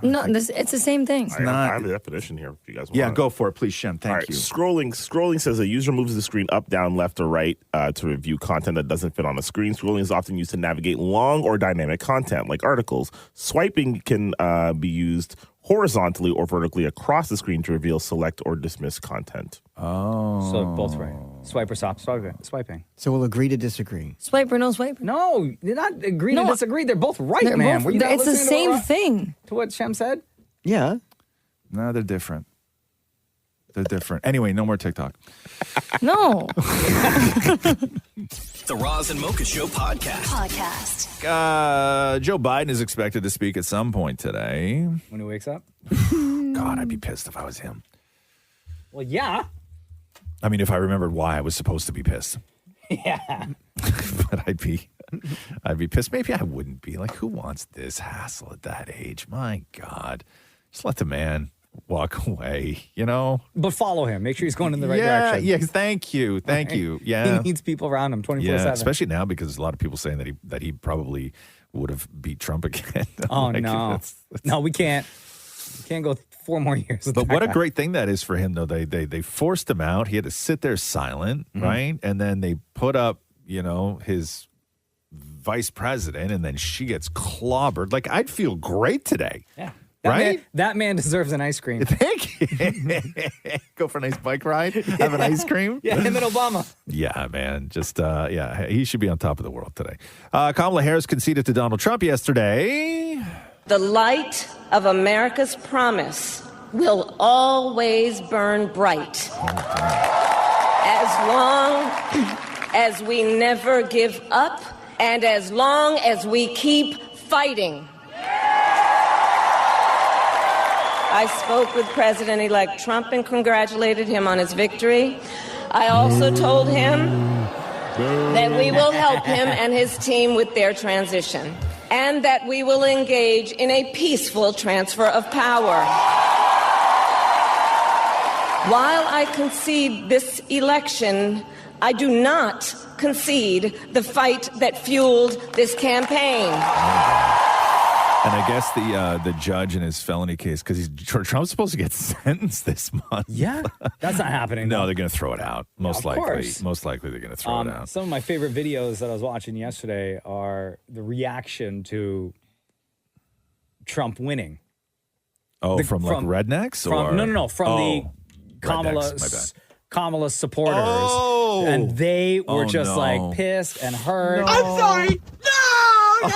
No, it's the same thing. I have the definition here if you guys want. Yeah, go for it, please, Shem. Thank you. Scrolling says a user moves the screen up, down, left, or right to review content that doesn't fit on a screen. Scrolling is often used to navigate long or dynamic content, like articles. Swiping can be used horizontally or vertically across the screen to reveal, select, or dismiss content. Oh. So both right. Swipe or stop swiping. So we'll agree to disagree. Swipe or no swipe? No, they're not agree to No, disagree. They're both right, they're man. both- Were you not it's the listening to same thing. To what Shem said? Yeah. No, they're different. They're different. Anyway, no more TikTok. No. The Roz and Mocha Show podcast. Joe Biden is expected to speak at some point today. When he wakes up? God, I'd be pissed if I was him. Well, yeah. I mean, if I remembered why I was supposed to be pissed. Yeah. But I'd be pissed. Maybe I wouldn't be. Like, who wants this hassle at that age? My God. Just let the man walk away, But follow him. Make sure he's going in the right yeah, direction. Yeah, thank you. Thank you. Yeah. He needs people around him 24/7. Yeah, especially now because there's a lot of people saying that he probably would have beat Trump again. Oh, Like, no. No, we can't. We can't go 4 more years. with But that what a guy. great thing that is for him, though. They forced him out. He had to sit there silent, right? And then they put up, his vice president, and then she gets clobbered. Like, I'd feel great today. Yeah. Right? That man deserves an ice cream. Thank you. Go for a nice bike ride. Have an ice cream. Yeah, him and Obama. Yeah, man. Just, he should be on top of the world today. Kamala Harris conceded to Donald Trump yesterday. The light of America's promise will always burn bright. As long as we never give up and as long as we keep fighting. I spoke with President-elect Trump and congratulated him on his victory. I also told him that we will help him and his team with their transition, and that we will engage in a peaceful transfer of power. While I concede this election, I do not concede the fight that fueled this campaign. And I guess the judge in his felony case, because Trump's supposed to get sentenced this month. Yeah, that's not happening. No, they're going to throw it out. Most of likely. course. Most likely they're going to throw it out. Some of my favorite videos that I was watching yesterday are the reaction to Trump winning. Oh, from rednecks? From, or? No. From the rednecks, Kamala supporters. Oh. And they were just no. like pissed and hurt. No. I'm sorry. No!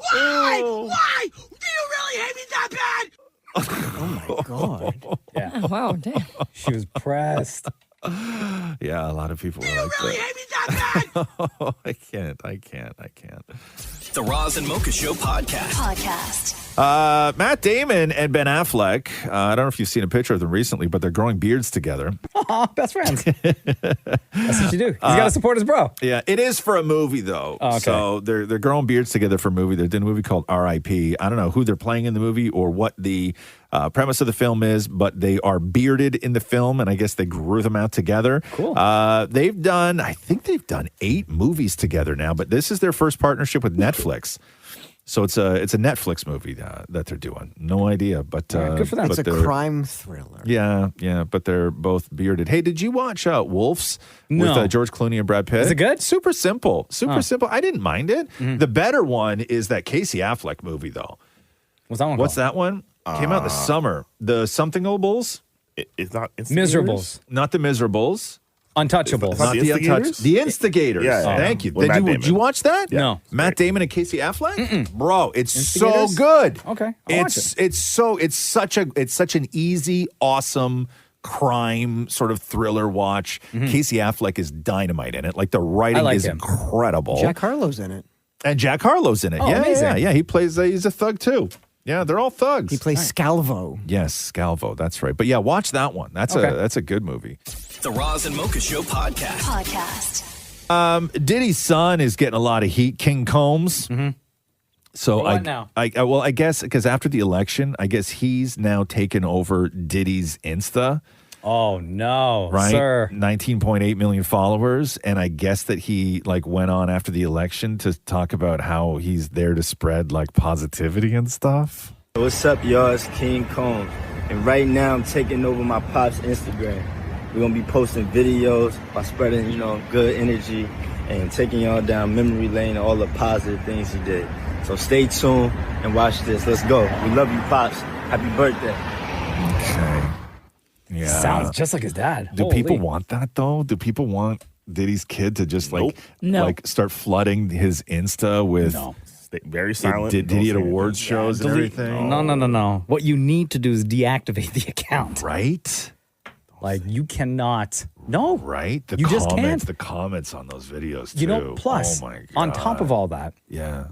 Why? Do you really hate me that bad? Oh my God. Yeah. Oh, wow, damn. She was pressed. Yeah, a lot of people were like really that. hate me that bad? I can't. The Roz and Mocha Show podcast. Matt Damon and Ben Affleck, I don't know if you've seen a picture of them recently, but they're growing beards together. Aw, best friends. That's what you do. He's got to support his bro. Yeah, it is for a movie, though. Oh, okay. So they're growing beards together for a movie. They're doing a movie called R.I.P. I don't know who they're playing in the movie or what the premise of the film is, but they are bearded in the film, and I guess they grew them out together. Cool. I think they've done 8 movies together now, but this is their first partnership with Netflix. So it's a Netflix movie that they're doing. No idea, but good for them. but It's a they're- crime thriller. Yeah, but they're both bearded. Hey, did you watch Wolves No. with George Clooney and Brad Pitt? Is it good? Super simple. Oh. Simple. I didn't mind it. Mhm. The better one is that Casey Affleck movie, though. What's that one What's called? that one? Came out in the summer. The Something-Obles? It's not Miserables. Not the Miserables. Untouchables. Not the Untouchables. The Instigators. Yeah. Thank you. With Matt Did you watch that? Yeah. No. Matt Damon and Casey Affleck? Bro, it's so Instigators? good. Okay, I'll watch It's such an easy, awesome crime sort of thriller watch. Casey Affleck is dynamite in it. Like the writing like is him. incredible. Jack Harlow's in it. And Jack Harlow's in it. Oh, amazing. Yeah. He plays. He's a thug too. Yeah, they're all thugs. He plays Scalvo. Yes, Scalvo. That's right. But yeah, watch that one. That's a good movie. The Roz and Mocha Show podcast. Diddy's son is getting a lot of heat. King Combs. So For what now? I guess because after the election, I guess he's now taken over Diddy's Insta. Oh no, Right, sir. 19.8 million followers, and I guess that he went on after the election to talk about how he's there to spread positivity and stuff. What's up, y'all? It's King Combs. And right now I'm taking over my pop's Instagram. We're gonna be posting videos by spreading, good energy and taking y'all down memory lane and all the positive things he did. So stay tuned and watch this. Let's go. We love you, Pops. Happy birthday. Okay. Yeah. Sounds just like his dad. Do Holy. people want that though? Do people want Diddy's kid to just No. start flooding his Insta with Stay very silent. Did he at awards shows and everything? No. What you need to do is deactivate the account. Right? Like you cannot. No. Right? You just can't. The comments on those videos too. You know, plus, oh my God. on top of all that, yeah,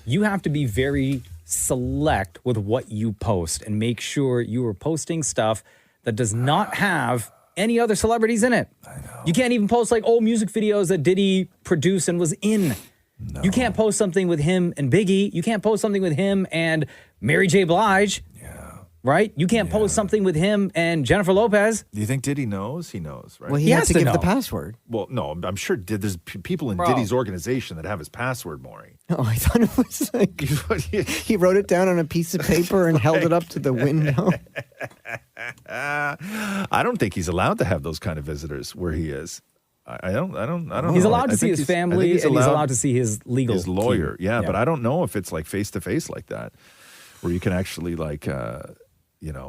you have to be very select with what you post and make sure you are posting stuff that does not have any other celebrities in it. I know. You can't even post old music videos that Diddy produced and was in. No. You can't post something with him and Biggie. You can't post something with him and Mary J. Blige. Right? You can't post something with him and Jennifer Lopez. Do you think Diddy knows? He knows, right? Well, he has to give the password. Well, no, I'm sure there's people in Diddy's organization that have his password, Maury. Oh, I thought it was like he wrote it down on a piece of paper and held it up to the window. I don't think he's allowed to have those kind of visitors where he is. I don't know. He's allowed I to see think his family and he's allowed to see his legal his lawyer. team. Yeah, but I don't know if it's face to face like that, where you can actually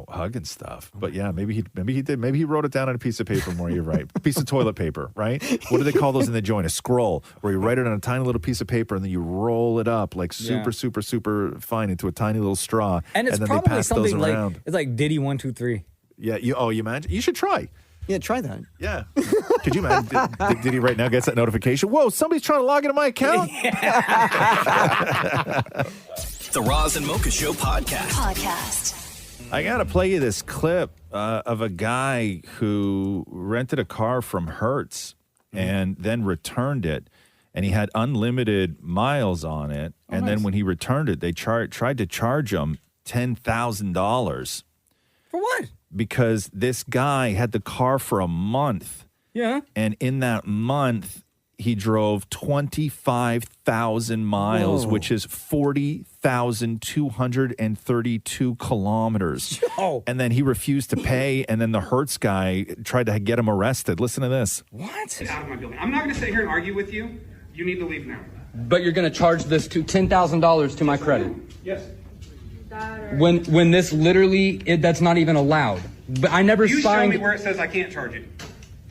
hug and stuff. But yeah, maybe he did. Maybe he wrote it down on a piece of paper. More, you're right. A piece of toilet paper, right? What do they call those in the joint? A scroll, where you write it on a tiny little piece of paper and then you roll it up super fine into a tiny little straw, And it's then probably they pass those something around. it's like Diddy 1, 2, 3. Yeah. You imagine? You should try. Yeah, try that. Yeah. Could you imagine? Did he right now gets that notification? Whoa, somebody's trying to log into my account. The Roz and Mocha Show podcast. I got to play you this clip of a guy who rented a car from Hertz and then returned it. And he had unlimited miles on it. And then when he returned it, they tried to charge him $10,000. For what? Because this guy had the car for a month. Yeah. And in that month, he drove 25,000 miles, Whoa. which is 40,232 kilometers. Oh. And then he refused to pay, and then the Hertz guy tried to get him arrested. Listen to this. What? Out of my building. I'm not going to sit here and argue with you. You need to leave now. But you're going to charge this to $10,000 to my credit. Yes. When this literally, that's not even allowed. But I never You signed. show me where it says I can't charge it.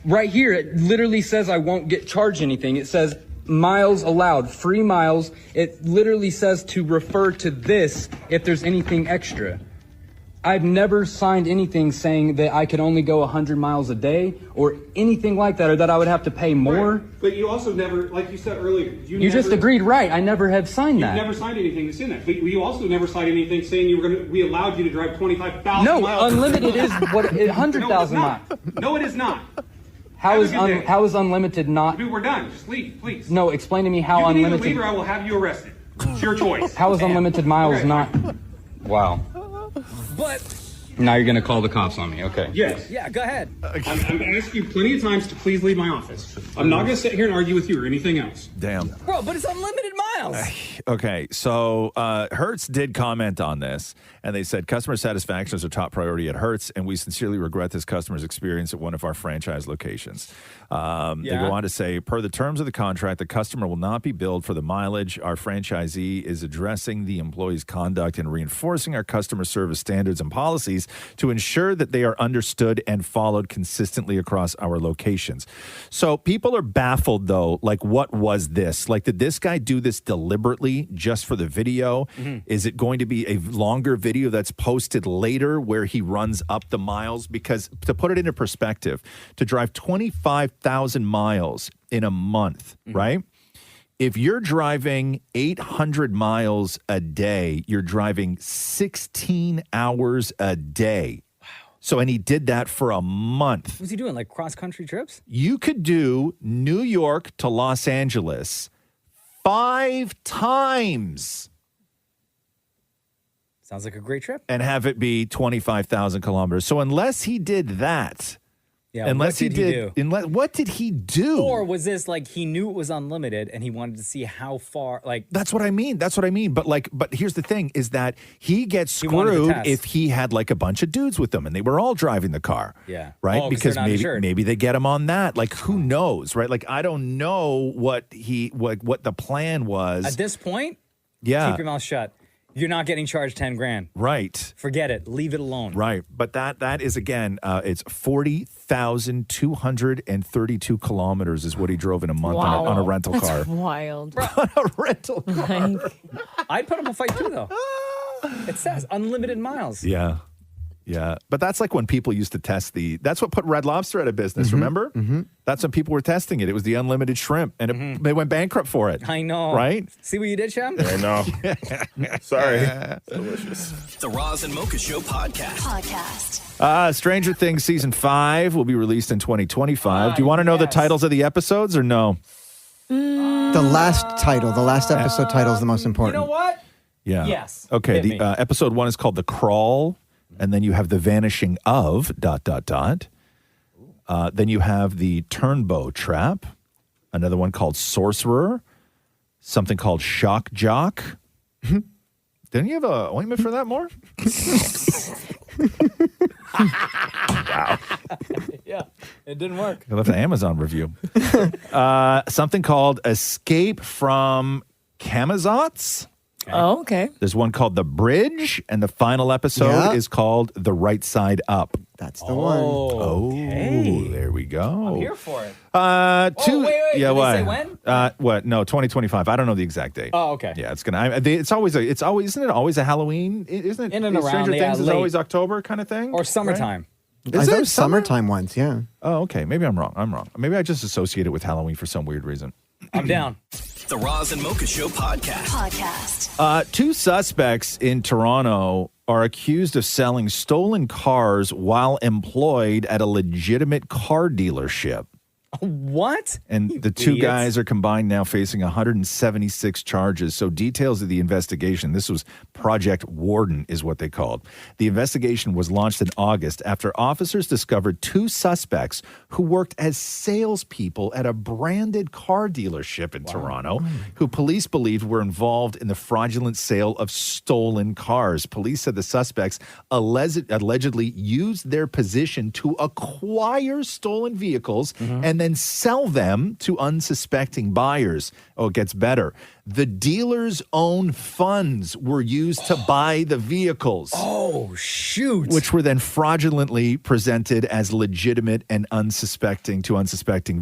Right here, it literally says I won't get charged anything. It says miles allowed, free miles. It literally says to refer to this if there's anything extra. I've never signed anything saying that I could only go 100 miles a day or anything like that, or that I would have to pay more. Right. But you also never, like you said earlier, You just agreed, right? I never have signed You've that. never signed anything that's in that. But you also never signed anything saying we allowed you to drive 25,000 No, miles. unlimited is what 100,000 miles. No, it is not. How is unlimited not? Dude, we're done. Just leave, please. No, explain to me how you can unlimited. either leave or I will have you arrested. It's your choice. How is unlimited miles Okay. not? Wow. But Now you're going to call the cops on me. Okay. Yes. Yeah, go ahead. I'm asked you plenty of times to please leave my office. I'm not going to sit here and argue with you or anything else. Damn. Bro, but it's unlimited miles. Okay, so Hertz did comment on this, and they said customer satisfaction is a top priority at Hertz, and we sincerely regret this customer's experience at one of our franchise locations. They go on to say, per the terms of the contract, the customer will not be billed for the mileage. Our franchisee is addressing the employee's conduct and reinforcing our customer service standards and policies to ensure that they are understood and followed consistently across our locations. So people are baffled, though, like, what was this? Like, did this guy do this deliberately just for the video? Mm-hmm. Is it going to be a longer video that's posted later where he runs up the miles? Because to put it into perspective, to drive 25,000 miles in a month, right? If you're driving 800 miles a day, you're driving 16 hours a day. Wow. So, and he did that for a month. What was he doing, like cross-country trips? You could do New York to Los Angeles 5 times. Sounds like a great trip. And have it be 25,000 kilometers. So unless he did that, Yeah, unless what did he do? What did he do? Or was this like he knew it was unlimited and he wanted to see how far, like... That's what I mean. But here's the thing is that he gets wanted to screwed test. if he had like a bunch of dudes with him and they were all driving the car. Yeah. Right? Oh, 'cause because they're not insured. maybe they get him on that. Like, who knows, right? Like, I don't know what the plan was. At this point, Yeah. keep your mouth shut. You're not getting charged 10 grand. Right. Forget it. Leave it alone. Right. But that is, again, it's 40,232 kilometers is what he drove in a month on a rental car. That's wild. On a rental car. I'd put up a fight too, though. It says unlimited miles. Yeah. Yeah. But that's like when people used to test that's what put Red Lobster out of business, remember? Mm-hmm. That's when people were testing it. It was the unlimited shrimp, and they went bankrupt for it. I know. Right? See what you did, Shem? I know. Sorry. Delicious. The Roz and Mocha Show podcast. Stranger Things Season 5 will be released in 2025. Do you want to know the titles of the episodes or no? The last episode title is the most important. You know what? Yeah. Yes. Okay. Hit The me. episode 1 is called The Crawl, and then you have The Vanishing of ... Then you have The Turnbow Trap, another one called Sorcerer, something called Shock Jock. Didn't you have a ointment for that more? Wow. Yeah, it didn't work. I left an Amazon review. Something called Escape from Camazots. Oh, okay. There's one called The Bridge, and the final episode is called The Right Side Up. That's the one. Oh, there we go. I'm here for it. Wait. Yeah, Did they why? say when? What? No, 2025. I don't know the exact date. Oh, okay. Yeah, it's gonna. It's always. Isn't it always a Halloween? Isn't it? In and around, Stranger yeah, Things is late. always October kind of thing, Or summertime. I Is thought it it was summertime ones, yeah. Oh, okay. Maybe I'm wrong. Maybe I just associate it with Halloween for some weird reason. I'm down. The Roz and Mocha Show podcast. 2 suspects in Toronto are accused of selling stolen cars while employed at a legitimate car dealership. What? And the 2 idiots. guys are combined now facing 176 charges. So details of the investigation, this was Project Warden is what they called. The investigation was launched in August after officers discovered 2 suspects who worked as salespeople at a branded car dealership in Toronto, who police believed were involved in the fraudulent sale of stolen cars. Police said the suspects allegedly used their position to acquire stolen vehicles and then sell them to unsuspecting buyers. Oh, it gets better. The dealer's own funds were used to buy the vehicles. Oh, shoot. Which were then fraudulently presented as legitimate and unsuspecting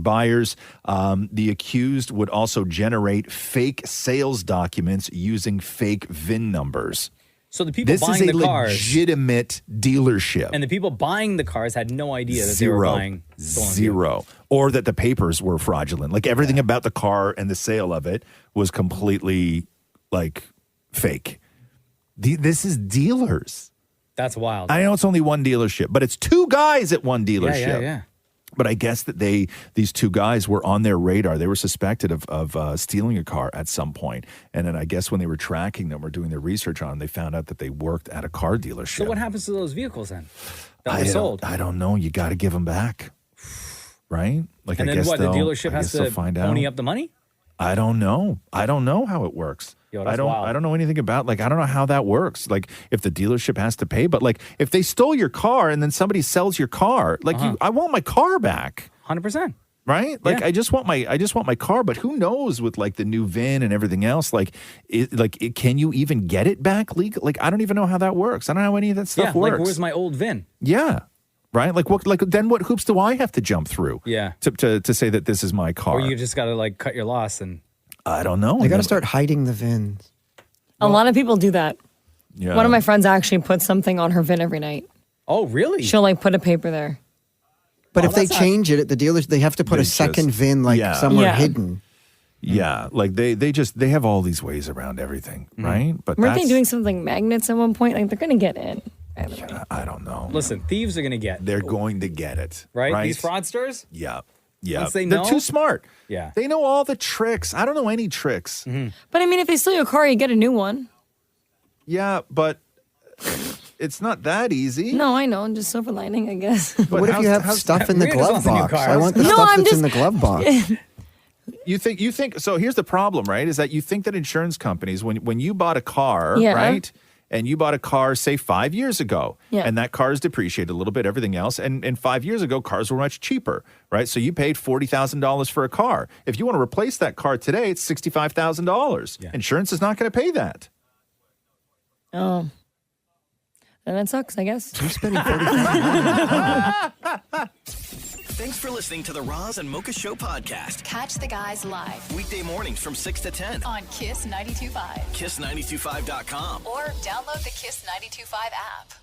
buyers. The accused would also generate fake sales documents using fake VIN numbers. So the people This is buying a the cars legitimate dealership. and the people buying the cars had no idea that they were buying stolen Zero. Or that the papers were fraudulent. Like everything about the car and the sale of it was completely like fake. This is dealers. That's wild. I know it's only one dealership, but it's 2 guys at one dealership. Yeah. But I guess that these two guys were on their radar. They were suspected of stealing a car at some point. And then I guess when they were tracking them or doing their research on them, they found out that they worked at a car dealership. So what happens to those vehicles then? That were sold? I don't know. You got to give them back. Right? Like, And I then guess what? The dealership has to find out. pony up the money? I don't know. I don't know how it works. Yo, that's wild. I don't know anything about, like, I don't know how that works. Like, if the dealership has to pay, but like, if they stole your car and then somebody sells your car, like, I want my car back. 100%. Right? Like, I just want my car, but who knows with like the new VIN and everything else? Like, can you even get it back legal? Like, I don't even know how that works. I don't know how any of that stuff works. Like, where's my old VIN? Yeah. Right? Like, then what hoops do I have to jump through? Yeah. To say that this is my car? Or you just got to like cut your loss and. I don't know. They got to start hiding the VINs. A lot of people do that. Yeah. One of my friends actually puts something on her VIN every night. Oh, really? She'll like put a paper there. But if they change it at the dealers, they have to put a second VIN somewhere hidden. Yeah, like they have all these ways around everything, right? But Weren't they doing something magnets at one point? Like they're gonna get in. I don't know. Listen, thieves are going to get. They're going to get it, Right? These fraudsters? Yeah. Yeah. Once they They're know? too smart. Yeah. They know all the tricks. I don't know any tricks. But I mean, if they steal your car, you get a new one. Yeah, but it's not that easy. No, I know. Just silver lining, I guess. But what if you have stuff in the glove box? I want the No, stuff I'm that's just- in the glove box. You think so here's the problem, right? Is that you think that insurance companies, when you bought a car, Yeah. right? And you bought a car, say 5 years ago, Yeah. and that car is depreciated a little bit, everything else. And 5 years ago, cars were much cheaper, right? So you paid $40,000 for a car. If you want to replace that car today, it's $65,000. Insurance is not going to pay that. Oh. And that sucks, I guess. I'm spending Thanks for listening to the Roz and Mocha Show podcast. Catch the guys live Weekday mornings from 6 to 10. on Kiss 92.5 Kiss925.com. or download the Kiss 92.5 app.